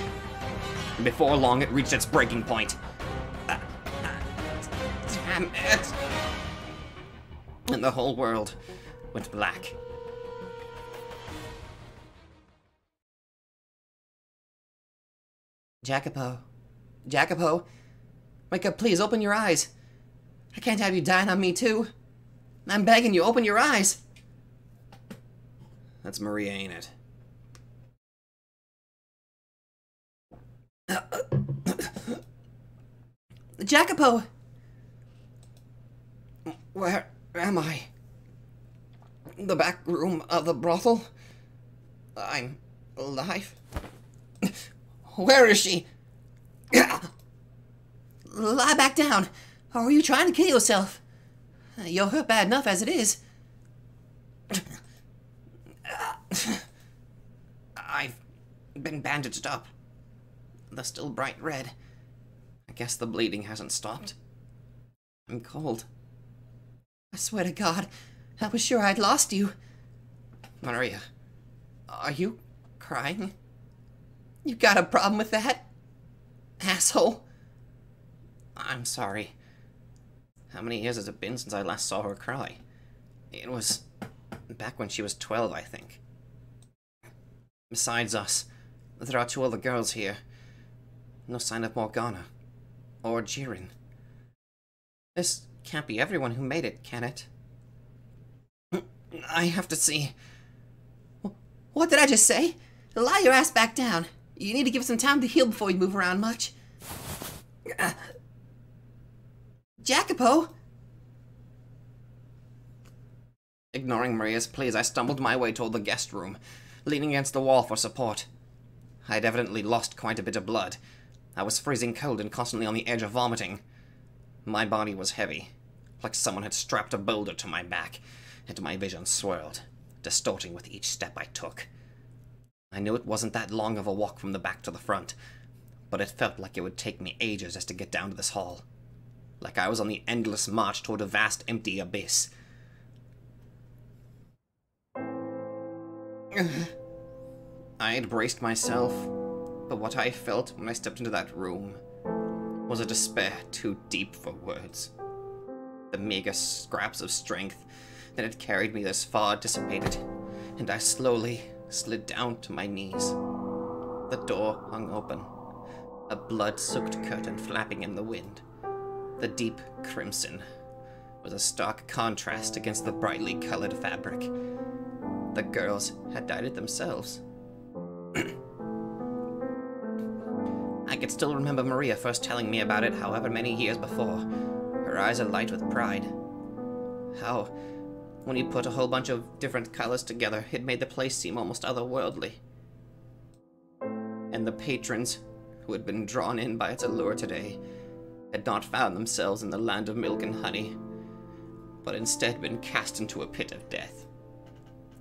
And before long, it reached its breaking point. Damn it! And the whole world went black. Jacopo. Jacopo. Wake up, please, open your eyes. I can't have you dying on me, too. I'm begging you, open your eyes. That's Maria, ain't it? Jacopo! Where am I? The back room of the brothel? I'm alive. Where is she? Lie back down. Or are you trying to kill yourself? You're hurt bad enough as it is. I've been bandaged up. They're still bright red. I guess the bleeding hasn't stopped. I'm cold. I swear to God, I was sure I'd lost you. Maria, are you crying? You got a problem with that? Asshole. I'm sorry. How many years has it been since I last saw her cry? It was back when she was 12, I think. Besides us, there are 2 other girls here. No sign of Morgana. Or Jiren. This can't be everyone who made it, can it? I have to see. What did I just say? Lie your ass back down. You need to give some time to heal before you move around much. Jacopo! Ignoring Maria's pleas, I stumbled my way toward the guest room, leaning against the wall for support. I had evidently lost quite a bit of blood. I was freezing cold and constantly on the edge of vomiting. My body was heavy, like someone had strapped a boulder to my back, and my vision swirled, distorting with each step I took. I knew it wasn't that long of a walk from the back to the front, but it felt like it would take me ages just to get down to this hall. Like I was on the endless march toward a vast, empty abyss. I had braced myself, but what I felt when I stepped into that room was a despair too deep for words. The meager scraps of strength that had carried me this far dissipated, and I slowly slid down to my knees. The door hung open, a blood-soaked curtain flapping in the wind. The deep crimson was a stark contrast against the brightly colored fabric. The girls had dyed it themselves. I could still remember Maria first telling me about it however many years before, her eyes alight with pride. How, when you put a whole bunch of different colors together, it made the place seem almost otherworldly. And the patrons, who had been drawn in by its allure today, had not found themselves in the land of milk and honey, but instead been cast into a pit of death.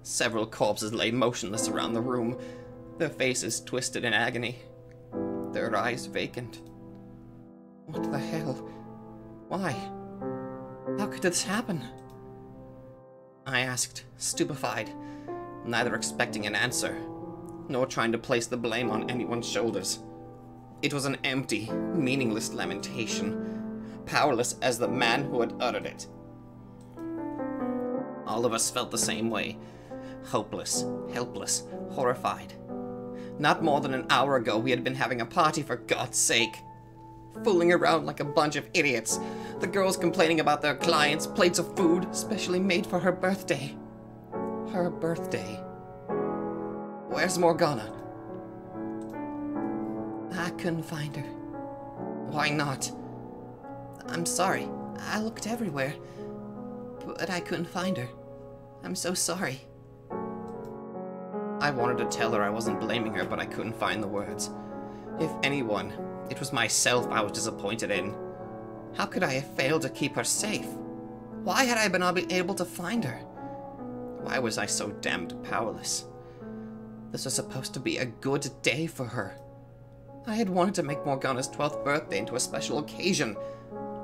Several corpses lay motionless around the room, their faces twisted in agony, their eyes vacant. What the hell? Why? How could this happen? I asked, stupefied, neither expecting an answer, nor trying to place the blame on anyone's shoulders. It was an empty, meaningless lamentation, powerless as the man who had uttered it. All of us felt the same way, hopeless, helpless, horrified. Not more than an hour ago we had been having a party for God's sake, fooling around like a bunch of idiots, the girls complaining about their clients, plates of food specially made for her birthday. Her birthday. Where's Morgana? I couldn't find her. Why not? I'm sorry. I looked everywhere, but I couldn't find her. I'm so sorry. I wanted to tell her I wasn't blaming her, but I couldn't find the words. If anyone, it was myself I was disappointed in. How could I have failed to keep her safe? Why had I been able to find her? Why was I so damned powerless? This was supposed to be a good day for her. I had wanted to make Morgana's 12th birthday into a special occasion.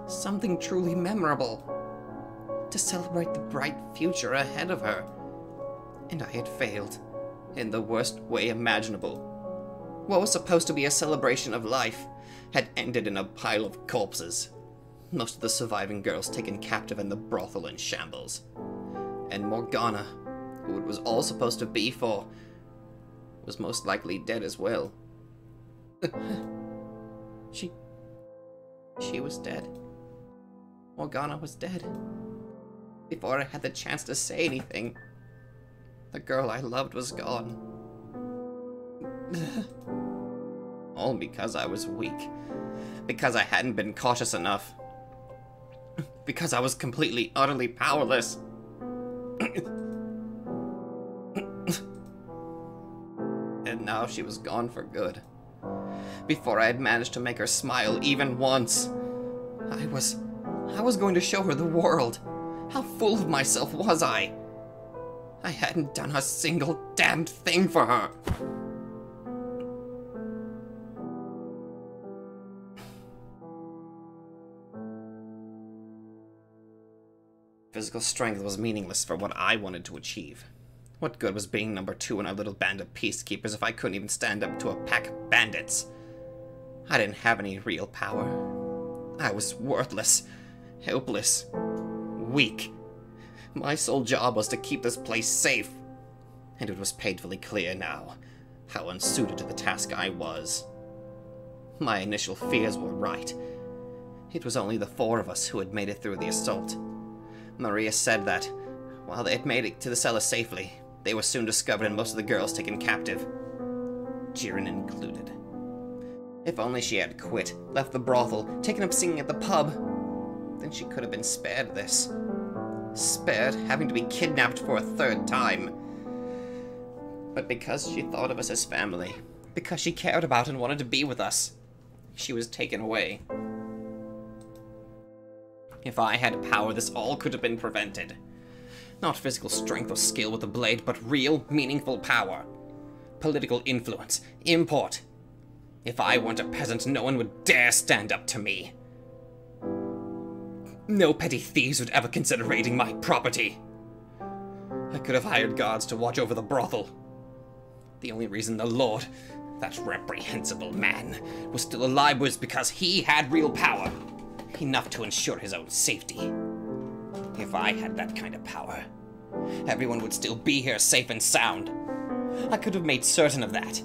Something truly memorable. To celebrate the bright future ahead of her. And I had failed. In the worst way imaginable. What was supposed to be a celebration of life had ended in a pile of corpses. Most of the surviving girls taken captive in the brothel in shambles. And Morgana, who it was all supposed to be for, was most likely dead as well. She was dead. Morgana was dead. Before I had the chance to say anything, the girl I loved was gone. All because I was weak. Because I hadn't been cautious enough. Because I was completely, utterly powerless. And now she was gone for good. Before I had managed to make her smile even once. I was going to show her the world. How full of myself was I? I hadn't done a single damned thing for her. Physical strength was meaningless for what I wanted to achieve. What good was being number 2 in our little band of peacekeepers if I couldn't even stand up to a pack of bandits? I didn't have any real power. I was worthless, helpless, weak. My sole job was to keep this place safe, and it was painfully clear now how unsuited to the task I was. My initial fears were right. It was only the 4 of us who had made it through the assault. Maria said that, while they had made it to the cellar safely, they were soon discovered and most of the girls taken captive. Jiren included. If only she had quit, left the brothel, taken up singing at the pub, then she could have been spared this. Spared having to be kidnapped for a 3rd time. But because she thought of us as family, because she cared about and wanted to be with us, she was taken away. If I had power, this all could have been prevented. Not physical strength or skill with a blade, but real, meaningful power. Political influence, import. If I weren't a peasant, no one would dare stand up to me. No petty thieves would ever consider raiding my property. I could have hired guards to watch over the brothel. The only reason the Lord, that reprehensible man, was still alive was because he had real power. Enough to ensure his own safety. If I had that kind of power, everyone would still be here safe and sound. I could have made certain of that.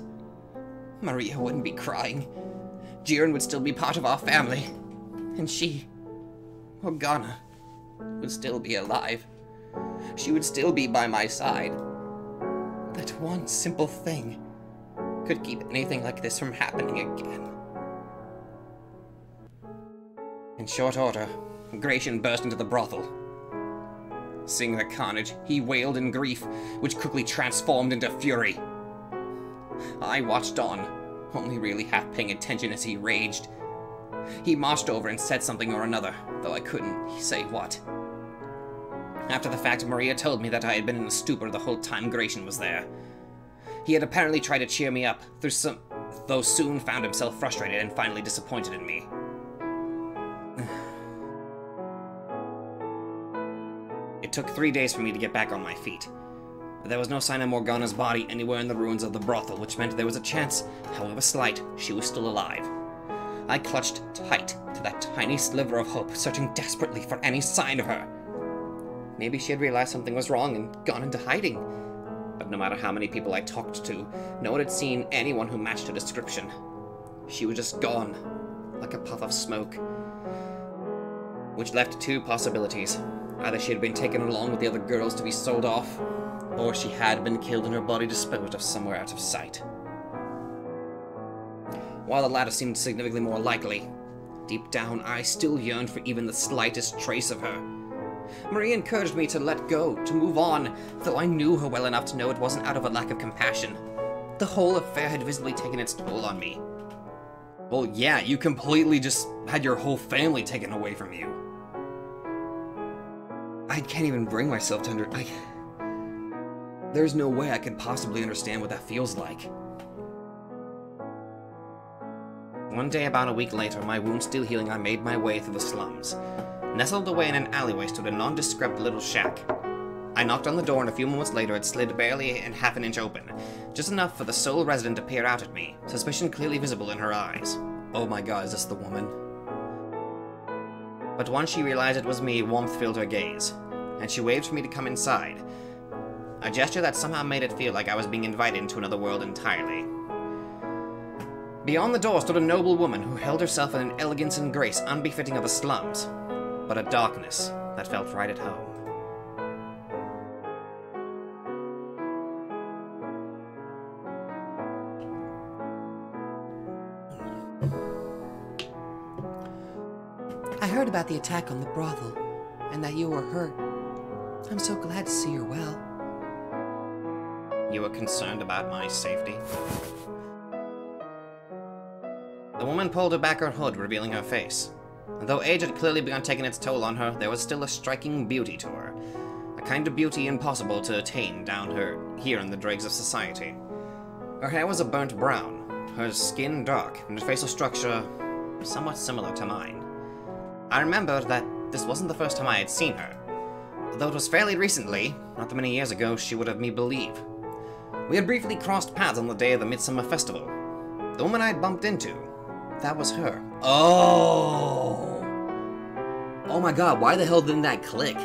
Maria wouldn't be crying. Jiren would still be part of our family. And she, Morgana, would still be alive. She would still be by my side. one simple thing could keep anything like this from happening again. In short order, Gratian burst into the brothel. Seeing the carnage, he wailed in grief, which quickly transformed into fury. I watched on, only really half paying attention as he raged. He marched over and said something or another, though I couldn't say what. After the fact, Maria told me that I had been in a stupor the whole time Gratian was there. He had apparently tried to cheer me up, though soon found himself frustrated and finally disappointed in me. It took 3 days for me to get back on my feet. There was no sign of Morgana's body anywhere in the ruins of the brothel, which meant there was a chance, however slight, she was still alive. I clutched tight to that tiny sliver of hope, searching desperately for any sign of her. Maybe she had realized something was wrong and gone into hiding. But no matter how many people I talked to, no one had seen anyone who matched her description. She was just gone, like a puff of smoke. Which left two possibilities. Either she had been taken along with the other girls to be sold off, or she had been killed and her body disposed of somewhere out of sight. While the latter seemed significantly more likely, deep down I still yearned for even the slightest trace of her. Marie encouraged me to let go, to move on, though I knew her well enough to know it wasn't out of a lack of compassion. The whole affair had visibly taken its toll on me. Well, yeah, you completely just had your whole family taken away from you. I can't even bring myself to There's no way I could possibly understand what that feels like. One day, about a week later, my wound still healing, I made my way through the slums. Nestled away in an alleyway stood a nondescript little shack. I knocked on the door, and a few moments later it slid barely and half an inch open, just enough for the sole resident to peer out at me, suspicion clearly visible in her eyes. Oh my god, is this the woman? But once she realized it was me, warmth filled her gaze, and she waved for me to come inside. A gesture that somehow made it feel like I was being invited into another world entirely. Beyond the door stood a noble woman who held herself in an elegance and grace unbefitting of the slums, but a darkness that felt right at home. I heard about the attack on the brothel, and that you were hurt. I'm so glad to see you're well. You were concerned about my safety? The woman pulled back her hood, revealing her face. Though age had clearly begun taking its toll on her, there was still a striking beauty to her. A kind of beauty impossible to attain down here in the dregs of society. Her hair was a burnt brown, her skin dark, and her facial structure somewhat similar to mine. I remembered that this wasn't the first time I had seen her. Though it was fairly recently, not that many years ago, she would have me believe. We had briefly crossed paths on the day of the Midsummer Festival. The woman I had bumped into, that was her. Oh! Oh my god, why the hell didn't that click?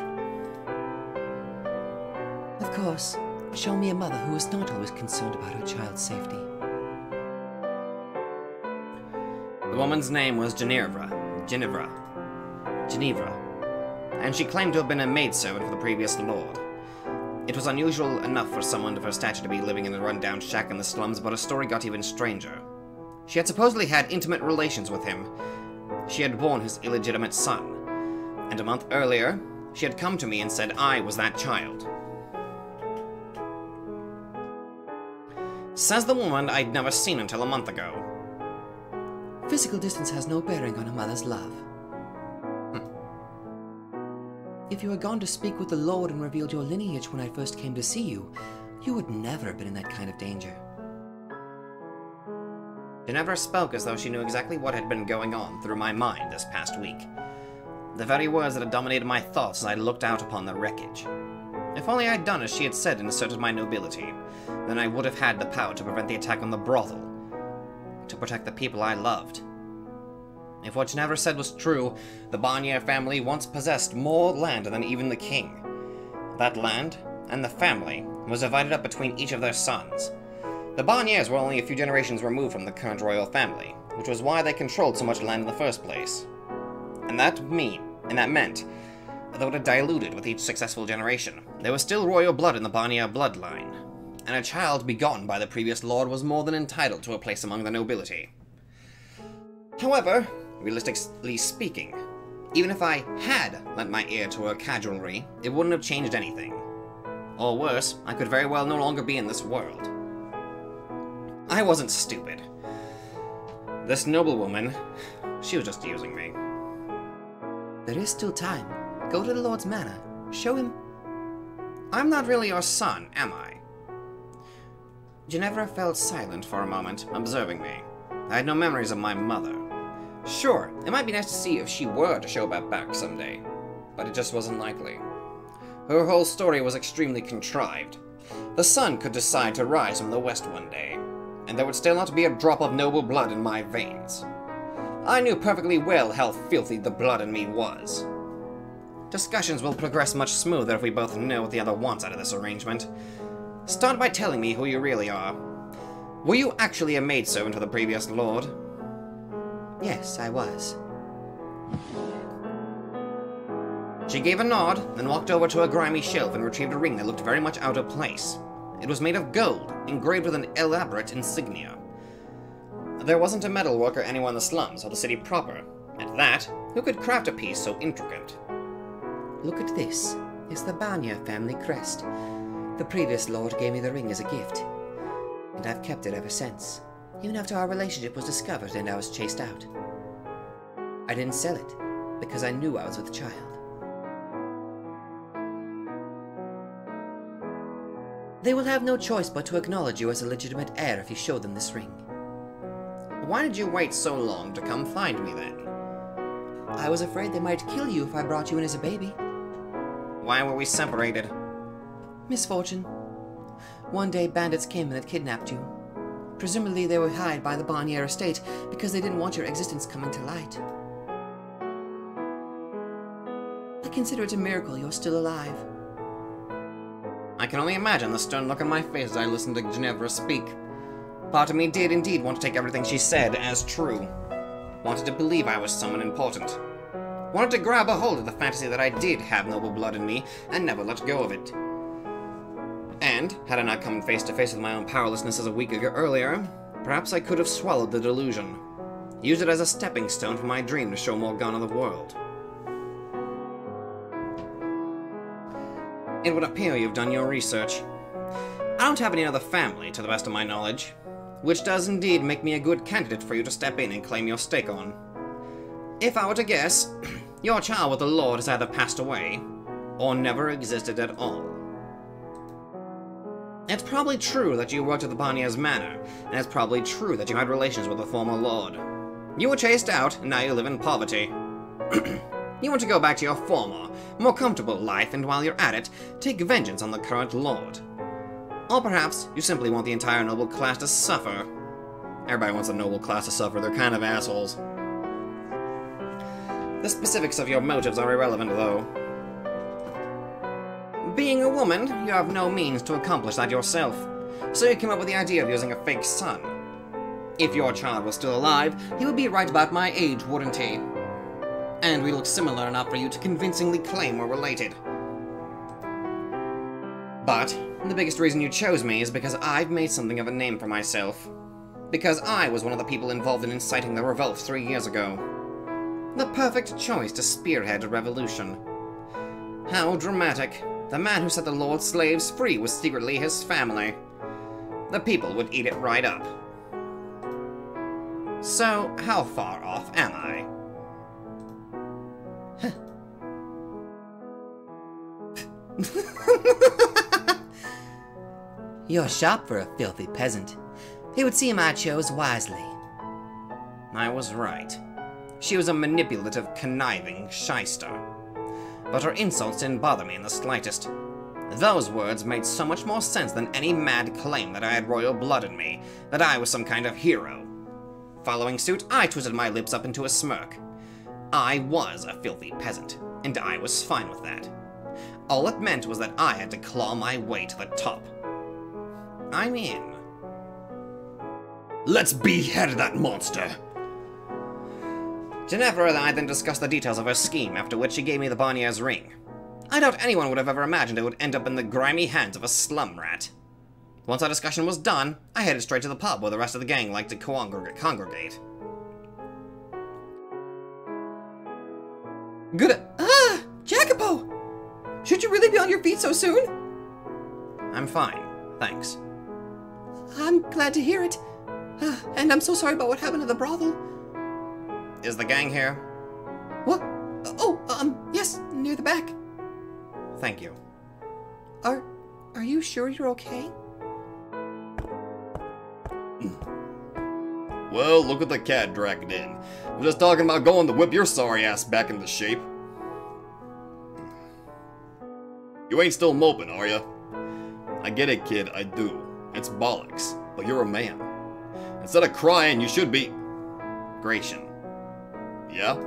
Of course, show me a mother who is not always concerned about her child's safety. The woman's name was Genevra, and she claimed to have been a maidservant for the previous lord. It was unusual enough for someone of her stature to be living in a rundown shack in the slums, but her story got even stranger. She had supposedly had intimate relations with him. She had borne his illegitimate son, and a month earlier, she had come to me and said I was that child. Says the woman I'd never seen until a month ago. Physical distance has no bearing on a mother's love. If you had gone to speak with the Lord and revealed your lineage when I first came to see you, you would never have been in that kind of danger. Ginevra spoke as though she knew exactly what had been going on through my mind this past week. The very words that had dominated my thoughts as I looked out upon the wreckage. If only I had done as she had said and asserted my nobility, then I would have had the power to prevent the attack on the brothel, to protect the people I loved. If what Ginevra said was true, the Barnier family once possessed more land than even the king. That land, and the family, was divided up between each of their sons. The Barniers were only a few generations removed from the current royal family, which was why they controlled so much land in the first place. And that meant, though it had diluted with each successful generation, there was still royal blood in the Barnier bloodline. and a child begotten by the previous lord was more than entitled to a place among the nobility. However, realistically speaking, even if I had lent my ear to her cajolery, it wouldn't have changed anything. Or worse, I could very well no longer be in this world. I wasn't stupid. This noblewoman, she was just using me. There is still time. Go to the Lord's manor. Show him. I'm not really your son, am I? Ginevra felt silent for a moment, observing me. I had no memories of my mother. Sure, it might be nice to see if she were to show back someday, but it just wasn't likely. Her whole story was extremely contrived. The sun could decide to rise from the west one day, and there would still not be a drop of noble blood in my veins. I knew perfectly well how filthy the blood in me was. Discussions will progress much smoother if we both know what the other wants out of this arrangement. Start by telling me who you really are. Were you actually a maidservant for the previous lord? Yes, I was. She gave a nod, then walked over to a grimy shelf and retrieved a ring that looked very much out of place. It was made of gold, engraved with an elaborate insignia. There wasn't a metalworker anywhere in the slums or the city proper. At that, who could craft a piece so intricate? Look at this. It's the Banya family crest. The previous lord gave me the ring as a gift, and I've kept it ever since, even after our relationship was discovered and I was chased out. I didn't sell it, because I knew I was with child. They will have no choice but to acknowledge you as a legitimate heir if you show them this ring. Why did you wait so long to come find me then? I was afraid they might kill you if I brought you in as a baby. Why were we separated? Misfortune. One day bandits came and had kidnapped you. Presumably they were hired by the Barnier estate because they didn't want your existence coming to light. I consider it a miracle you're still alive. I can only imagine the stern look on my face as I listened to Ginevra speak. Part of me did indeed want to take everything she said as true. Wanted to believe I was someone important. Wanted to grab a hold of the fantasy that I did have noble blood in me and never let go of it. And, had I not come face to face with my own powerlessness as a week ago earlier, perhaps I could have swallowed the delusion. Used it as a stepping stone for my dream to show Morgana the world. It would appear you've done your research. I don't have any other family, to the best of my knowledge, which does indeed make me a good candidate for you to step in and claim your stake on. If I were to guess, your child with the Lord has either passed away, or never existed at all. It's probably true that you worked at the Barnier's manor, and it's probably true that you had relations with the former Lord. You were chased out, and now you live in poverty. You want to go back to your former, more comfortable life, and while you're at it, take vengeance on the current Lord. Or perhaps you simply want the entire noble class to suffer. Everybody wants the noble class to suffer, they're kind of assholes. The specifics of your motives are irrelevant, though. Being a woman, you have no means to accomplish that yourself, so you came up with the idea of using a fake son. If your child was still alive, he would be right about my age, wouldn't he? And we look similar enough for you to convincingly claim we're related. But the biggest reason you chose me is because I've made something of a name for myself. Because I was one of the people involved in inciting the revolt 3 years ago. The perfect choice to spearhead a revolution. How dramatic. The man who set the Lord's slaves free was secretly his family. The people would eat it right up. So, how far off am I? You're sharp for a filthy peasant. It would seem I chose wisely. I was right. She was a manipulative, conniving shyster. But her insults didn't bother me in the slightest. Those words made so much more sense than any mad claim that I had royal blood in me, that I was some kind of hero. Following suit, I twisted my lips up into a smirk. I was a filthy peasant, and I was fine with that. All it meant was that I had to claw my way to the top. I'm in. Let's behead that monster! Ginevra and I then discussed the details of her scheme, after which she gave me the Barnier's ring. I doubt anyone would have ever imagined it would end up in the grimy hands of a slum rat. Once our discussion was done, I headed straight to the pub where the rest of the gang liked to congregate. Good. Jacopo! Should you really be on your feet so soon? I'm fine, thanks. I'm glad to hear it. And I'm so sorry about what happened at the brothel. Is the gang here? What? Yes, near the back. Thank you. Are you sure you're okay? Well, look at the cat dragged in. We're just talking about going to whip your sorry ass back into shape. You ain't still moping, are ya? I get it, kid, I do. It's bollocks, but you're a man. Instead of crying, you should be... Gratian. Yeah?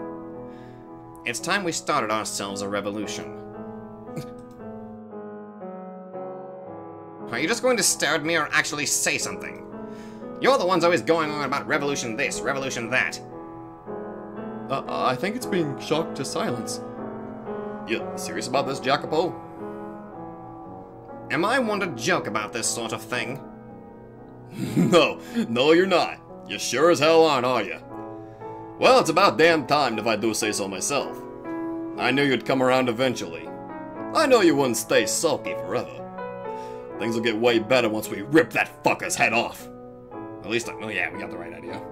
It's time we started ourselves a revolution. Are you just going to stare at me or actually say something? You're the ones always going on about revolution this, revolution that. I think it's being shocked to silence. You serious about this, Jacopo? Am I one to joke about this sort of thing? No, you're not. You sure as hell aren't, are you? Well, it's about damn time if I do say so myself. I knew you'd come around eventually. I know you wouldn't stay sulky forever. Things will get way better once we rip that fucker's head off. At least, oh yeah, we got the right idea.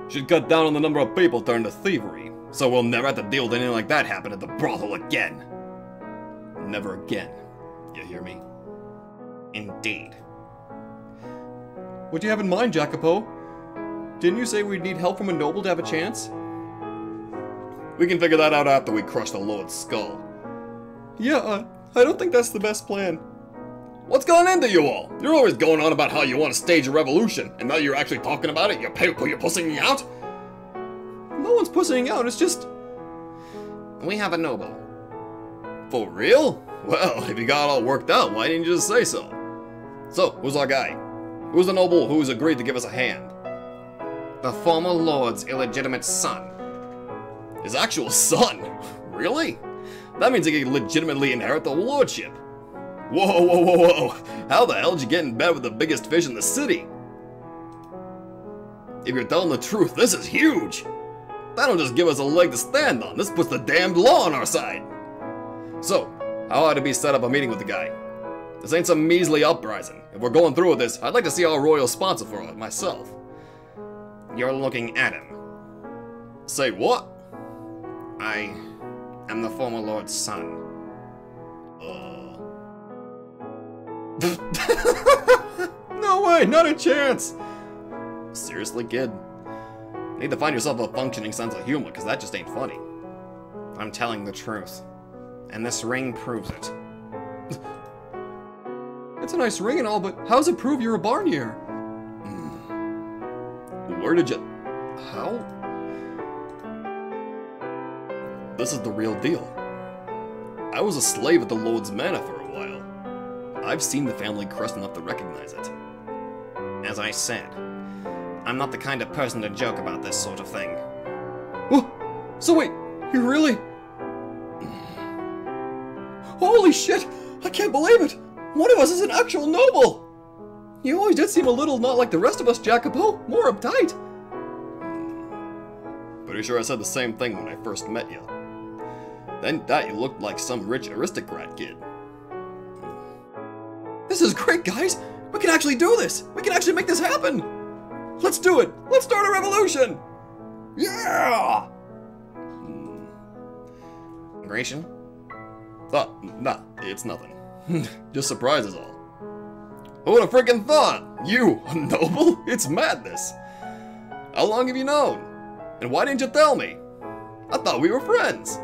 Should cut down on the number of people turned to thievery, so we'll never have to deal with anything like that happen at the brothel again. Never again. You hear me? Indeed. What do you have in mind, Jacopo? Didn't you say we'd need help from a noble to have a chance? We can figure that out after we crush the Lord's skull. Yeah, I don't think that's the best plan. What's going into you all? You're always going on about how you want to stage a revolution, and now you're actually talking about it? You're pussing me out? No one's pussing out, it's just... We have a noble. For real? Well, if you got it all worked out, why didn't you just say so? So, who's our guy? Who's the noble who's agreed to give us a hand? The former lord's illegitimate son. His actual son? Really? That means he can legitimately inherit the lordship. Whoa. How the hell did you get in bed with the biggest fish in the city? If you're telling the truth, this is huge. That'll just give us a leg to stand on. This puts the damned law on our side. So, how ought to be set up a meeting with the guy? This ain't some measly uprising. If we're going through with this, I'd like to see our royal sponsor for it myself. You're looking at him. Say what? I am the former lord's son. No way, not a chance! Seriously, kid? You need to find yourself a functioning sense of humor, because that just ain't funny. I'm telling the truth. And this ring proves it. It's a nice ring and all, but how does it prove you're a Barnier? Where did you... How? This is the real deal. I was a slave at the Lord's Manor for a while. I've seen the family crest enough to recognize it. As I said, I'm not the kind of person to joke about this sort of thing. Whoa! So wait, you really... Holy shit! I can't believe it! One of us is an actual noble! You always did seem a little not like the rest of us, Jacopo. More uptight. Pretty sure I said the same thing when I first met you. Then that you looked like some rich aristocrat kid. This is great, guys! We can actually do this! We can actually make this happen! Let's do it! Let's start a revolution! Yeah! Gratian? Oh, nah, it's nothing. Just surprises all. Who would have freaking thought? You, a noble? It's madness. How long have you known? And why didn't you tell me? I thought we were friends.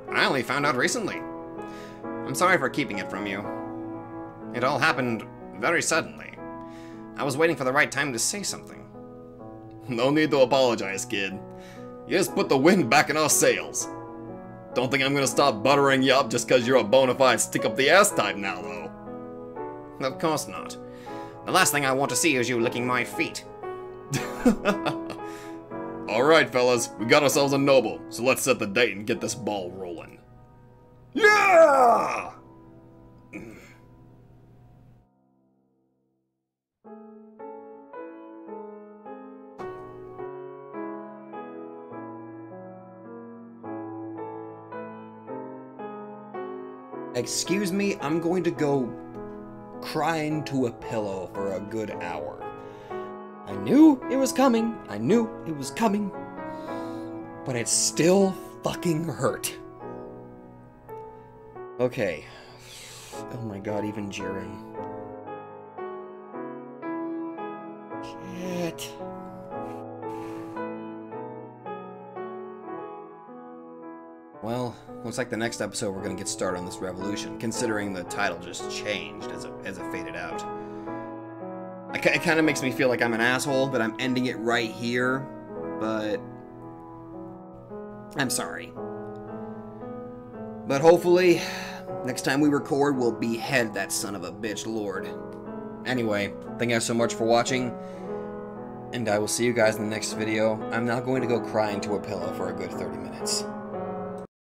I only found out recently. I'm sorry for keeping it from you. It all happened very suddenly. I was waiting for the right time to say something. No need to apologize, kid. You just put the wind back in our sails. Don't think I'm gonna stop buttering you up just cause you're a bona fide stick-up-the-ass type now, though. Of course not. The last thing I want to see is you licking my feet. Alright, fellas, we got ourselves a noble, so let's set the date and get this ball rolling. Yeah! Excuse me, I'm going to go cry into a pillow for a good hour. I knew it was coming. I knew it was coming. But it still fucking hurt. Okay. Oh my god, even Jiren. Shit. Well, looks like the next episode we're gonna get started on this revolution, considering the title just changed as it faded out. It kind of makes me feel like I'm an asshole that I'm ending it right here, but I'm sorry. But hopefully, next time we record, we'll behead that son of a bitch lord. Anyway, thank you guys so much for watching, and I will see you guys in the next video. I'm now going to go cry into a pillow for a good 30 minutes.